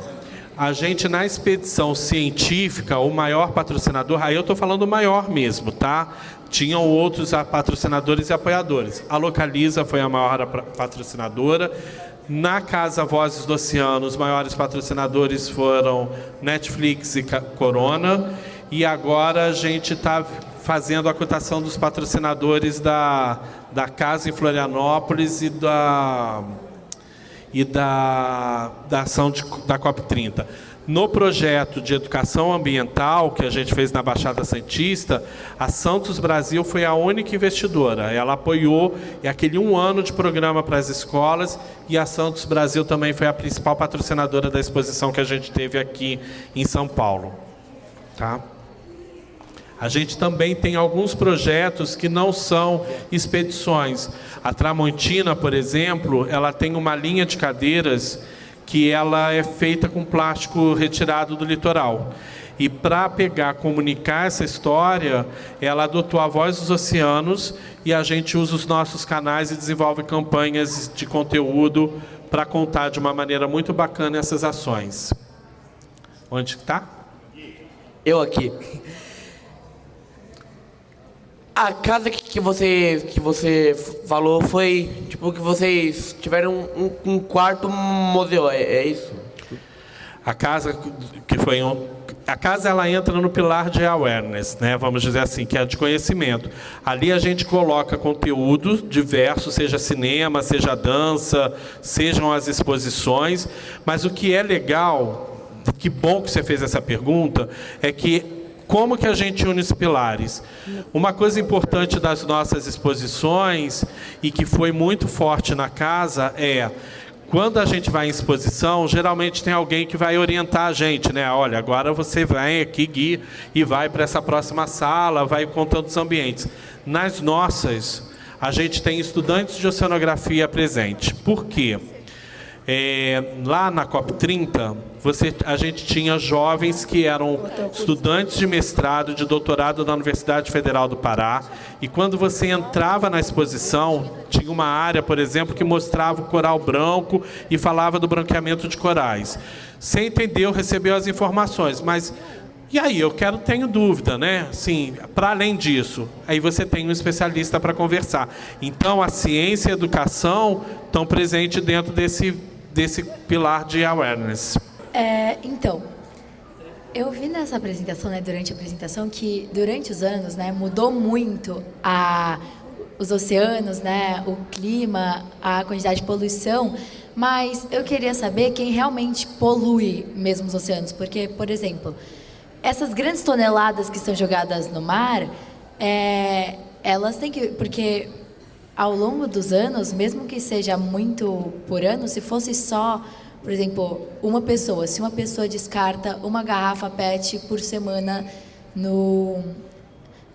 A gente, na expedição científica, o maior patrocinador, aí eu estou falando o maior mesmo, tá? Tinham outros patrocinadores e apoiadores. A Localiza foi a maior patrocinadora. Na Casa Vozes do Oceano, os maiores patrocinadores foram Netflix e Corona. E agora a gente está fazendo a cotação dos patrocinadores da casa em Florianópolis e da ação da COP 30. No projeto de educação ambiental que a gente fez na Baixada Santista, a Santos Brasil foi a única investidora. Ela apoiou aquele 1 ano de programa para as escolas, e a Santos Brasil também foi a principal patrocinadora da exposição que a gente teve aqui em São Paulo. Tá? A gente também tem alguns projetos que não são expedições. A Tramontina, por exemplo, ela tem uma linha de cadeiras que ela é feita com plástico retirado do litoral. E para comunicar essa história, ela adotou a Voz dos Oceanos, e a gente usa os nossos canais e desenvolve campanhas de conteúdo para contar de uma maneira muito bacana essas ações. Onde está? Eu aqui. A casa que você falou foi tipo que vocês tiveram um quarto museu, é isso? A casa a casa ela entra no pilar de awareness, né? Vamos dizer assim, que é de conhecimento. Ali a gente coloca conteúdo diverso, seja cinema, seja dança, sejam as exposições, mas o que é legal, que bom que você fez essa pergunta, é que como que a gente une os pilares? Uma coisa importante das nossas exposições, e que foi muito forte na casa, é quando a gente vai em exposição, geralmente tem alguém que vai orientar a gente, né? Olha, agora você vai aqui, Gui, e vai para essa próxima sala, vai contando os ambientes. Nas nossas, a gente tem estudantes de oceanografia presente. Por quê? Lá na COP30, a gente tinha jovens que eram estudantes de mestrado, de doutorado da Universidade Federal do Pará, e quando você entrava na exposição, tinha uma área, por exemplo, que mostrava o coral branco e falava do branqueamento de corais. Você entendeu, recebeu as informações, mas e aí, tenho dúvida, né? Sim, para além disso, aí você tem um especialista para conversar. Então, a ciência e a educação estão presentes dentro desse pilar de awareness. Então, eu vi nessa apresentação, né, durante a apresentação, que durante os anos, né, mudou muito os oceanos, né, o clima, a quantidade de poluição, mas eu queria saber quem realmente polui mesmo os oceanos, porque, por exemplo, essas grandes toneladas que são jogadas no mar, elas têm que... Porque ao longo dos anos, mesmo que seja muito por ano, se fosse só, por exemplo, se uma pessoa descarta uma garrafa PET por semana no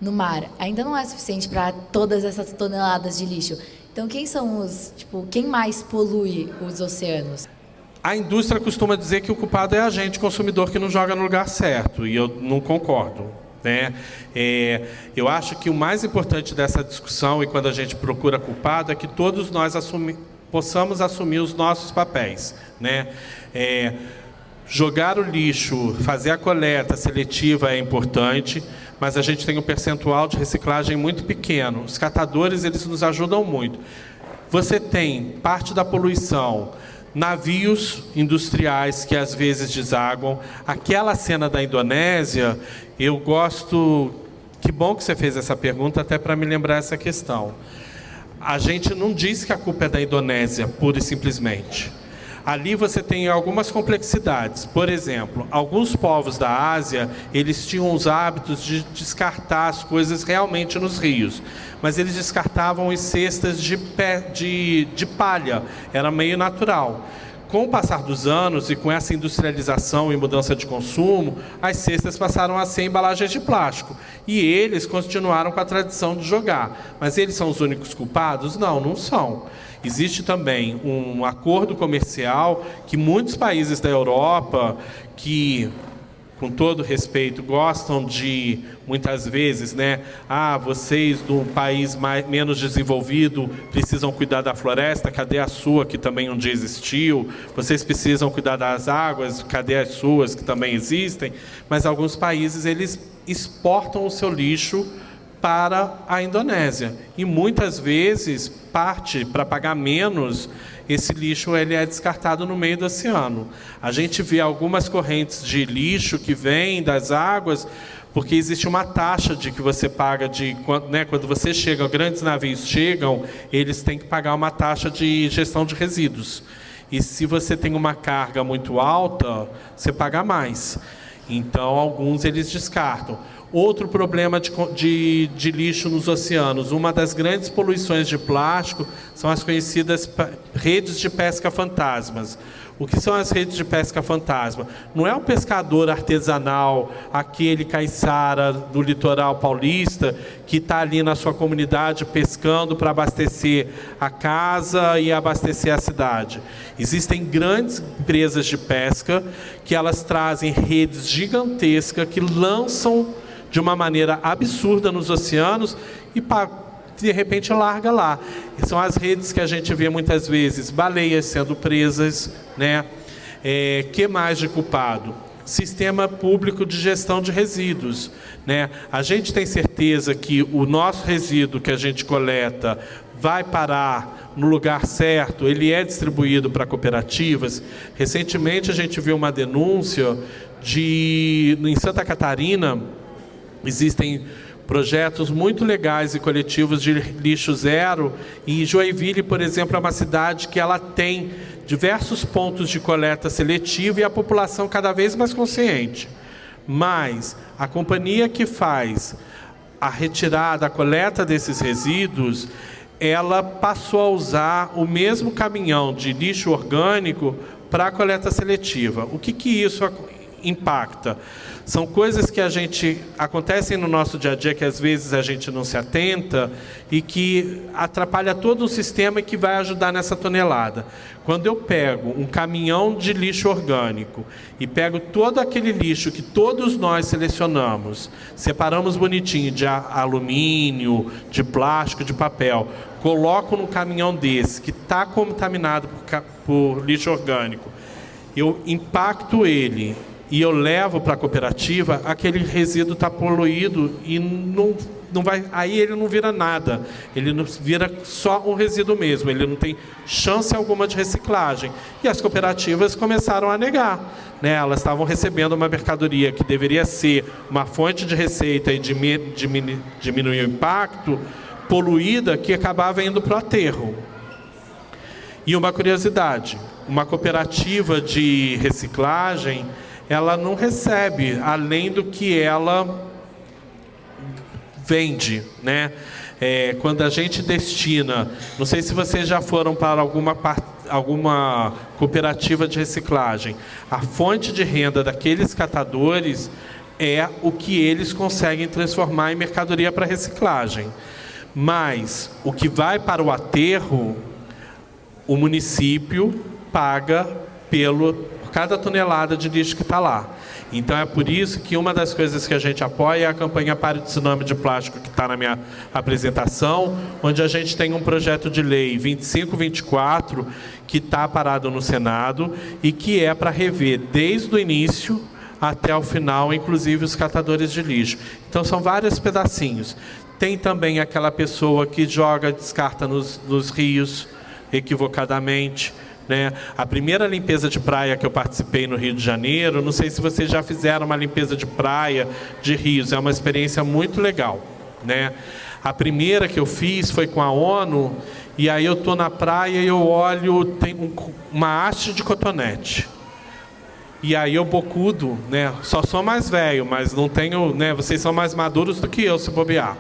mar, ainda não é suficiente para todas essas toneladas de lixo. Então, quem mais polui os oceanos? A indústria costuma dizer que o culpado é a gente, consumidor, que não joga no lugar certo, e eu não concordo, né? Eu acho que o mais importante dessa discussão, e quando a gente procura culpado, é que todos nós possamos assumir os nossos papéis, né? Jogar o lixo, fazer a coleta seletiva é importante, mas a gente tem um percentual de reciclagem muito pequeno. Os catadores, eles nos ajudam muito. Você tem parte da poluição, navios industriais que às vezes desaguam. Aquela cena da Indonésia, eu gosto... Que bom que você fez essa pergunta, até para me lembrar essa questão. A gente não diz que a culpa é da Indonésia, pura e simplesmente. Ali você tem algumas complexidades. Por exemplo, alguns povos da Ásia, eles tinham os hábitos de descartar as coisas realmente nos rios. Mas eles descartavam em cestas de palha. Era meio natural. Com o passar dos anos e com essa industrialização e mudança de consumo, as cestas passaram a ser embalagens de plástico. E eles continuaram com a tradição de jogar. Mas eles são os únicos culpados? Não, não são. Existe também um acordo comercial que muitos países da Europa, que, com todo respeito, gostam de, muitas vezes, né? Vocês do país menos desenvolvido precisam cuidar da floresta, cadê a sua, que também um dia existiu? Vocês precisam cuidar das águas, cadê as suas, que também existem? Mas alguns países, eles exportam o seu lixo para a Indonésia. E muitas vezes, para pagar menos, esse lixo ele é descartado no meio do oceano. A gente vê algumas correntes de lixo que vêm das águas, porque existe uma taxa de que você paga, quando você chega, grandes navios chegam, eles têm que pagar uma taxa de gestão de resíduos. E se você tem uma carga muito alta, você paga mais. Então, alguns eles descartam. Outro problema de lixo nos oceanos, uma das grandes poluições de plástico são as conhecidas redes de pesca fantasmas. O que são as redes de pesca fantasma? Não é um pescador artesanal, aquele caiçara do litoral paulista, que está ali na sua comunidade pescando para abastecer a casa e abastecer a cidade. Existem grandes empresas de pesca que elas trazem redes gigantescas que lançam de uma maneira absurda nos oceanos e de repente larga lá. São as redes que a gente vê muitas vezes, baleias sendo presas, né? Que mais de culpado? Sistema público de gestão de resíduos, né? A gente tem certeza que o nosso resíduo que a gente coleta vai parar no lugar certo, ele é distribuído para cooperativas. Recentemente a gente viu uma denúncia em Santa Catarina, existem projetos muito legais e coletivos de lixo zero. E Joinville, por exemplo, é uma cidade que ela tem diversos pontos de coleta seletiva e a população cada vez mais consciente. Mas a companhia que faz a retirada, a coleta desses resíduos, ela passou a usar o mesmo caminhão de lixo orgânico para a coleta seletiva. O que isso impacta? São coisas que acontecem no nosso dia a dia, que às vezes a gente não se atenta e que atrapalha todo o sistema e que vai ajudar nessa tonelada. Quando eu pego um caminhão de lixo orgânico e pego todo aquele lixo que todos nós selecionamos, separamos bonitinho de alumínio, de plástico, de papel, coloco num caminhão desse que está contaminado por lixo orgânico, eu impacto ele e eu levo para a cooperativa, aquele resíduo está poluído e não vai, aí ele não vira nada, ele não vira só um resíduo mesmo, ele não tem chance alguma de reciclagem. E as cooperativas começaram a negar, né? Elas estavam recebendo uma mercadoria que deveria ser uma fonte de receita e diminuir o impacto, poluída, que acabava indo para o aterro. E uma curiosidade, uma cooperativa de reciclagem, ela não recebe além do que ela vende, né? Quando a gente destina, não sei se vocês já foram para alguma cooperativa de reciclagem, a fonte de renda daqueles catadores é o que eles conseguem transformar em mercadoria para reciclagem. Mas o que vai para o aterro, o município paga por cada tonelada de lixo que está lá. Então é por isso que uma das coisas que a gente apoia é a campanha Pare de Tsunami de Plástico, que está na minha apresentação, onde a gente tem um projeto de lei 2524 que está parado no Senado e que é para rever desde o início até o final, inclusive os catadores de lixo. Então são vários pedacinhos. Tem também aquela pessoa que descarta nos rios equivocadamente, né? A primeira limpeza de praia que eu participei no Rio de Janeiro, não sei se vocês já fizeram uma limpeza de praia, de rios, é uma experiência muito legal, né? A primeira que eu fiz foi com a ONU, e aí eu estou na praia e eu olho, tem uma haste de cotonete. E aí eu bocudo, né? Só sou mais velho, mas não tenho, né? Vocês são mais maduros do que eu, se bobear.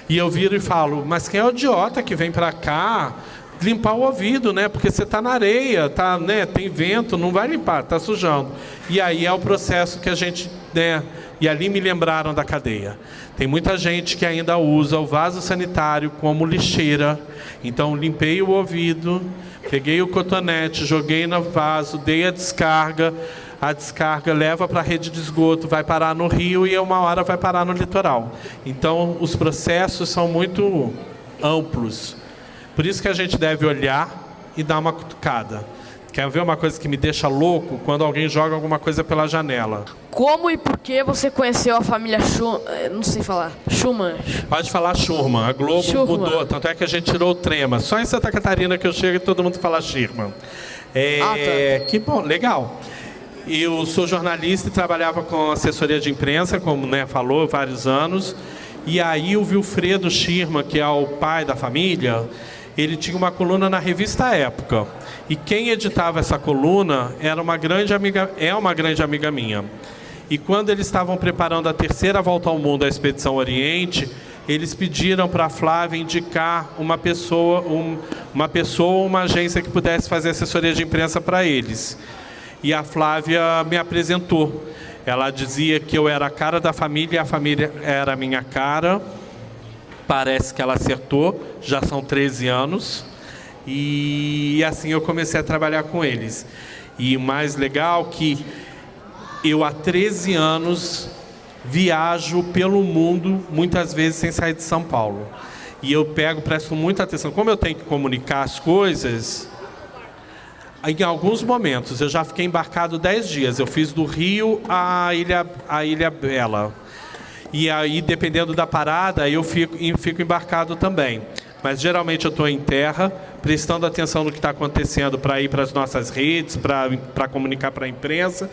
E eu viro e falo, mas quem é o idiota que vem para cá limpar o ouvido, né? Porque você está na areia, tá, né? Tem vento, não vai limpar, está sujando. E aí é o processo que a gente, né? E ali me lembraram da cadeia. Tem muita gente que ainda usa o vaso sanitário como lixeira. Então limpei o ouvido, peguei o cotonete, joguei no vaso, dei a descarga leva para a rede de esgoto, vai parar no rio e uma hora vai parar no litoral. Então os processos são muito amplos. Por isso que a gente deve olhar e dar uma cutucada. Quer ver uma coisa que me deixa louco? Quando alguém joga alguma coisa pela janela. Como e por que você conheceu a família não sei falar, Schumann? Pode falar Schurman. A Globo Schurman. Mudou. Tanto é que a gente tirou o trema. Só em Santa Catarina que eu chego e todo mundo fala Schirman. Tá. Que bom, legal. Eu sou jornalista e trabalhava com assessoria de imprensa, como, né, falou, vários anos. E aí o Wilfredo Schirman, que é o pai da família, ele tinha uma coluna na revista Época. E quem editava essa coluna era uma grande amiga minha. E quando eles estavam preparando a terceira volta ao mundo, a Expedição Oriente, eles pediram para a Flávia indicar uma pessoa, uma agência que pudesse fazer assessoria de imprensa para eles. E a Flávia me apresentou. Ela dizia que eu era a cara da família e a família era a minha cara. Parece que ela acertou, já são 13 anos. E assim eu comecei a trabalhar com eles. E o mais legal é que eu há 13 anos viajo pelo mundo, muitas vezes sem sair de São Paulo. E eu presto muita atenção. Como eu tenho que comunicar as coisas, em alguns momentos, eu já fiquei embarcado 10 dias. Eu fiz do Rio à Ilha Bela. E aí, dependendo da parada, eu fico embarcado também. Mas, geralmente, eu estou em terra, prestando atenção no que está acontecendo para ir para as nossas redes, para comunicar para a imprensa.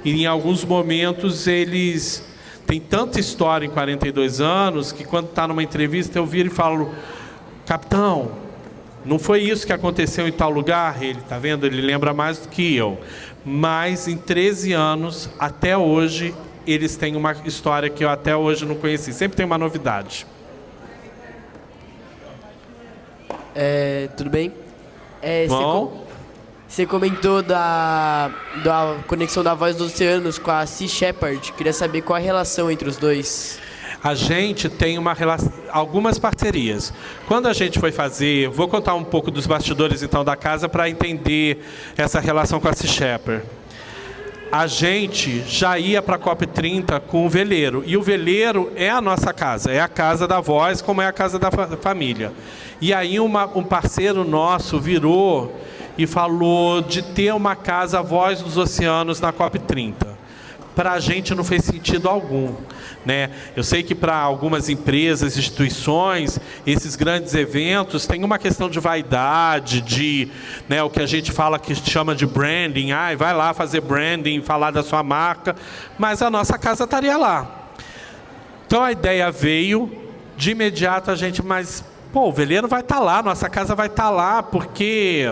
E, em alguns momentos, eles têm tanta história em 42 anos que, quando está numa entrevista, eu viro e falo: capitão, não foi isso que aconteceu em tal lugar? Ele, tá vendo? Ele lembra mais do que eu. Mas, em 13 anos, até hoje, eles têm uma história que eu até hoje não conheci. Sempre tem uma novidade. Tudo bem? Bom. Você comentou da conexão da Voz dos Oceanos com a Sea Shepherd. Queria saber qual a relação entre os dois. A gente tem algumas parcerias. Quando a gente foi fazer... Vou contar um pouco dos bastidores, então, da casa para entender essa relação com a Sea Shepherd. A gente já ia para a COP30 com o veleiro. E o veleiro é a nossa casa. É a casa da Voz, como é a casa da família. E aí um parceiro nosso virou e falou de ter uma casa Voz dos Oceanos na COP30. Para a gente não fez sentido algum, né? Eu sei que para algumas empresas, instituições, esses grandes eventos têm uma questão de vaidade, né, o que a gente fala que chama de branding. Vai lá fazer branding, falar da sua marca, mas a nossa casa estaria lá. Então a ideia veio, de imediato a gente, mas o veleiro vai estar lá, nossa casa vai estar lá, por que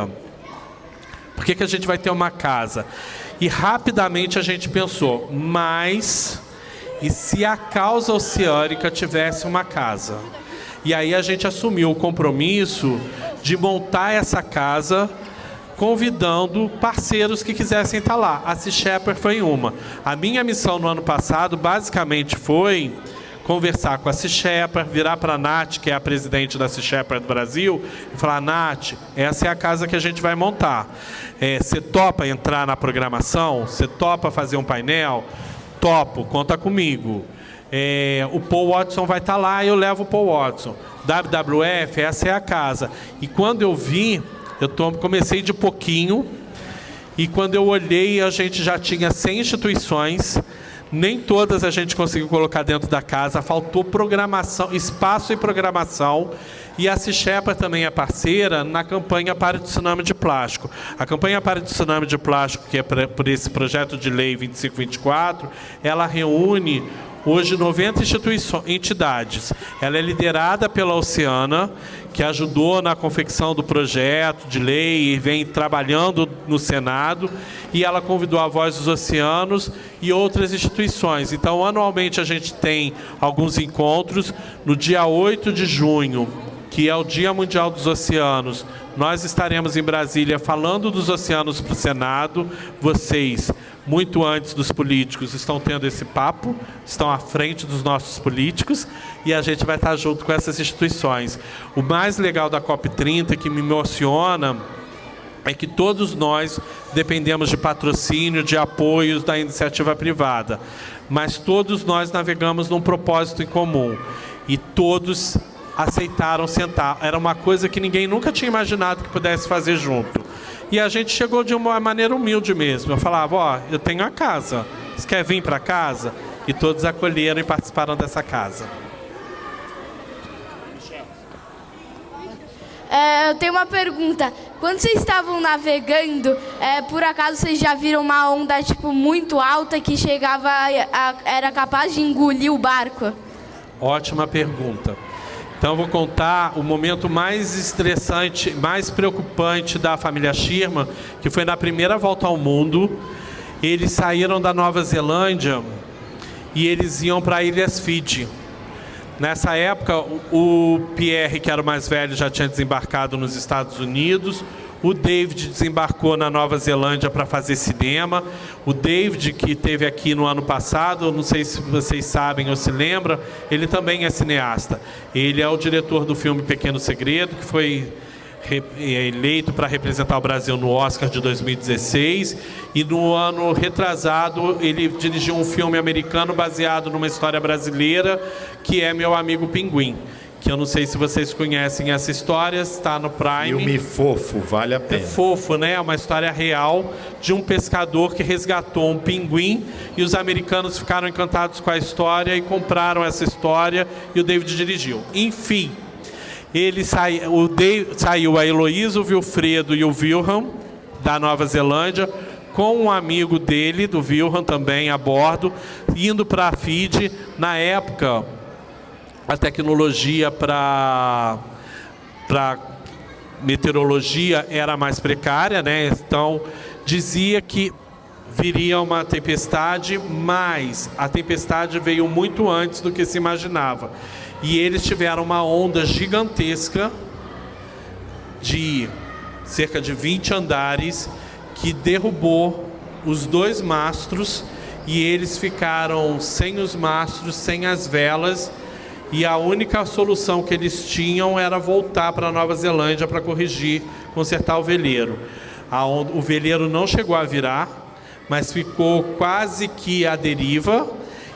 a gente vai ter uma casa? E rapidamente a gente pensou, mas e se a causa oceânica tivesse uma casa? E aí a gente assumiu o compromisso de montar essa casa, convidando parceiros que quisessem estar lá. A Sea Shepherd foi uma. A minha missão no ano passado basicamente foi conversar com a Sea Shepherd, virar para a Nath, que é a presidente da Sea Shepherd do Brasil, e falar: Nath, essa é a casa que a gente vai montar. Você topa entrar na programação? Você topa fazer um painel? Topo, conta comigo. O Paul Watson vai estar lá, eu levo o Paul Watson. WWF, essa é a casa. E quando eu vi, comecei de pouquinho, e quando eu olhei, a gente já tinha 100 instituições. Nem todas a gente conseguiu colocar dentro da casa, faltou programação, espaço e programação. E a Sea Shepherd também é parceira na campanha Pare do Tsunami de Plástico. A campanha Pare do Tsunami de Plástico, que é por esse projeto de lei 2524, ela reúne hoje 90 entidades. Ela é liderada pela Oceana, que ajudou na confecção do projeto de lei e vem trabalhando no Senado, e ela convidou a Voz dos Oceanos e outras instituições. Então, anualmente a gente tem alguns encontros. No dia 8 de junho, que é o Dia Mundial dos Oceanos, nós estaremos em Brasília falando dos oceanos para o Senado. Vocês, muito antes dos políticos, estão tendo esse papo, estão à frente dos nossos políticos, e a gente vai estar junto com essas instituições. O mais legal da COP30, que me emociona, é que todos nós dependemos de patrocínio, de apoios da iniciativa privada, mas todos nós navegamos num propósito em comum, e todos aceitaram sentar. Era uma coisa que ninguém nunca tinha imaginado que pudesse fazer junto. E a gente chegou de uma maneira humilde mesmo. Eu falava: eu tenho a casa, você quer vir para casa? E todos acolheram e participaram dessa casa. Eu tenho uma pergunta. Quando vocês estavam navegando, por acaso vocês já viram uma onda muito alta que chegava era capaz de engolir o barco? Ótima pergunta. Então eu vou contar o momento mais estressante, mais preocupante da família Sherman, que foi na primeira volta ao mundo. Eles saíram da Nova Zelândia e eles iam para Ilhas Fiji. Nessa época, o Pierre, que era o mais velho, já tinha desembarcado nos Estados Unidos. O David desembarcou na Nova Zelândia para fazer cinema. O David, que esteve aqui no ano passado, não sei se vocês sabem ou se lembram, ele também é cineasta. Ele é o diretor do filme Pequeno Segredo, que foi eleito para representar o Brasil no Oscar de 2016. E no ano retrasado, ele dirigiu um filme americano baseado numa história brasileira, que é Meu Amigo Pinguim. Que eu não sei se vocês conhecem essa história, está no Prime. Filme fofo, vale a pena. É fofo, né? É uma história real de um pescador que resgatou um pinguim e os americanos ficaram encantados com a história e compraram essa história e o David dirigiu. Enfim, saiu a Heloísa, o Wilfredo e o Wilhelm da Nova Zelândia com um amigo dele, do Wilhelm também a bordo, indo para a Fiji. Na época, a tecnologia para meteorologia era mais precária, né? Então dizia que viria uma tempestade, mas a tempestade veio muito antes do que se imaginava. E eles tiveram uma onda gigantesca de cerca de 20 andares que derrubou os 2 mastros e eles ficaram sem os mastros, sem as velas. E a única solução que eles tinham era voltar para a Nova Zelândia para consertar o veleiro. O veleiro não chegou a virar, mas ficou quase que à deriva.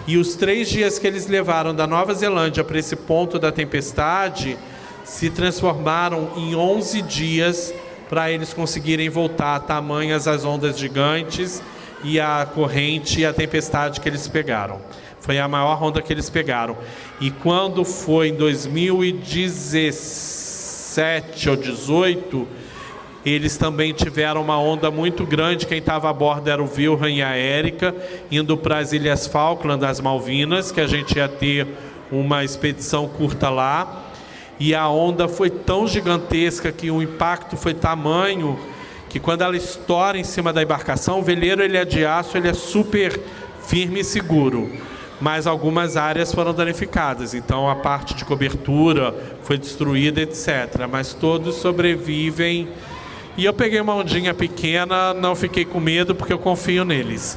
E os 3 dias que eles levaram da Nova Zelândia para esse ponto da tempestade se transformaram em 11 dias para eles conseguirem voltar, tamanhas as ondas gigantes e a corrente e a tempestade que eles pegaram. Foi a maior onda que eles pegaram. E quando foi em 2017 ou 2018, eles também tiveram uma onda muito grande. Quem estava a bordo era o Wilhelm e a Érica, indo para as Ilhas Falkland, das Malvinas, que a gente ia ter uma expedição curta lá. E a onda foi tão gigantesca que o impacto foi tamanho que quando ela estoura em cima da embarcação, o veleiro ele é de aço, ele é super firme e seguro. Mas algumas áreas foram danificadas, então a parte de cobertura foi destruída, etc. Mas todos sobrevivem. E eu peguei uma ondinha pequena, não fiquei com medo, porque eu confio neles.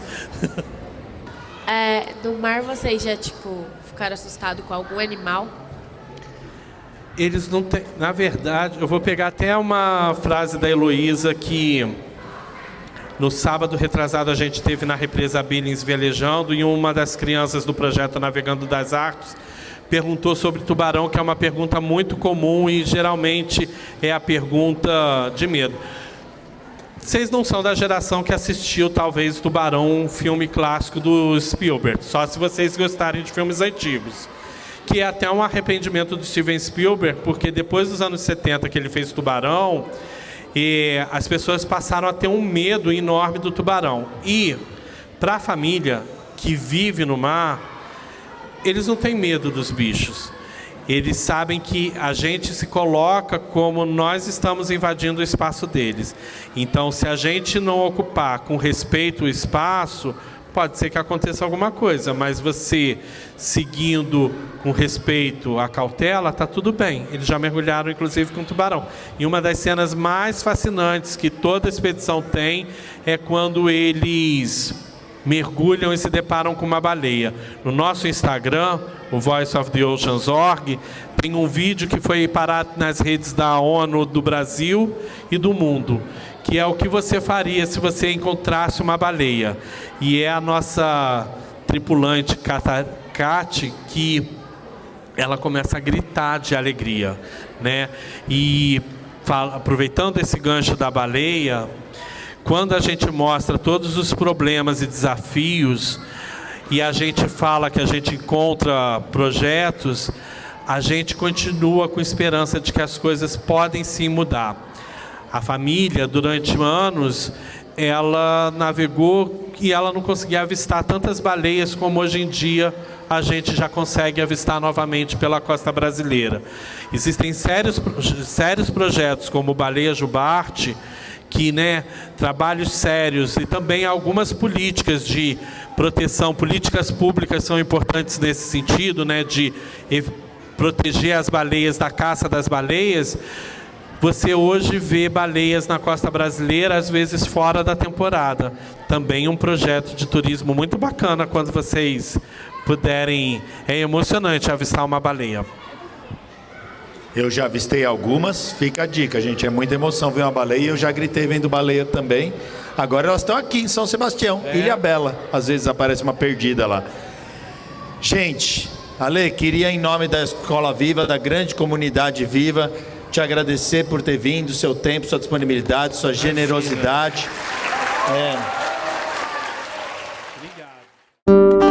No mar vocês já, ficaram assustados com algum animal? Eles não têm... Na verdade, eu vou pegar até uma frase da Heloísa que... No sábado retrasado a gente teve na represa Billings velejando e uma das crianças do projeto Navegando das Artes perguntou sobre tubarão, que é uma pergunta muito comum e geralmente é a pergunta de medo. Vocês não são da geração que assistiu talvez Tubarão, um filme clássico do Spielberg, só se vocês gostarem de filmes antigos. Que é até um arrependimento do Steven Spielberg, porque depois dos anos 70 que ele fez Tubarão, e as pessoas passaram a ter um medo enorme do tubarão. E, para a família que vive no mar, eles não têm medo dos bichos. Eles sabem que a gente se coloca como nós estamos invadindo o espaço deles. Então, se a gente não ocupar com respeito o espaço, pode ser que aconteça alguma coisa, mas você seguindo com respeito a cautela, está tudo bem. Eles já mergulharam, inclusive, com tubarão. E uma das cenas mais fascinantes que toda expedição tem é quando eles mergulham e se deparam com uma baleia. No nosso Instagram, o Voice of the Oceans.org, tem um vídeo que foi parado nas redes da ONU do Brasil e do mundo, que é o que você faria se você encontrasse uma baleia. E é a nossa tripulante Kati que ela começa a gritar de alegria, né? E aproveitando esse gancho da baleia, quando a gente mostra todos os problemas e desafios e a gente fala que a gente encontra projetos, a gente continua com esperança de que as coisas podem sim mudar. A família, durante anos, ela navegou e ela não conseguia avistar tantas baleias como hoje em dia a gente já consegue avistar novamente pela costa brasileira. Existem sérios projetos como o Baleia Jubarte, que, né, trabalhos sérios e também algumas políticas de proteção, políticas públicas são importantes nesse sentido, né, de proteger as baleias da caça das baleias. Você hoje vê baleias na costa brasileira, às vezes fora da temporada. Também um projeto de turismo muito bacana quando vocês puderem. É emocionante avistar uma baleia. Eu já avistei algumas, fica a dica, gente, é muita emoção ver uma baleia, eu já gritei vendo baleia também. Agora elas estão aqui em São Sebastião, Ilhabela, às vezes aparece uma perdida lá. Gente, Ale, queria em nome da Escola Viva, da grande comunidade Viva, te agradecer por ter vindo, seu tempo, sua disponibilidade, sua generosidade. Obrigado.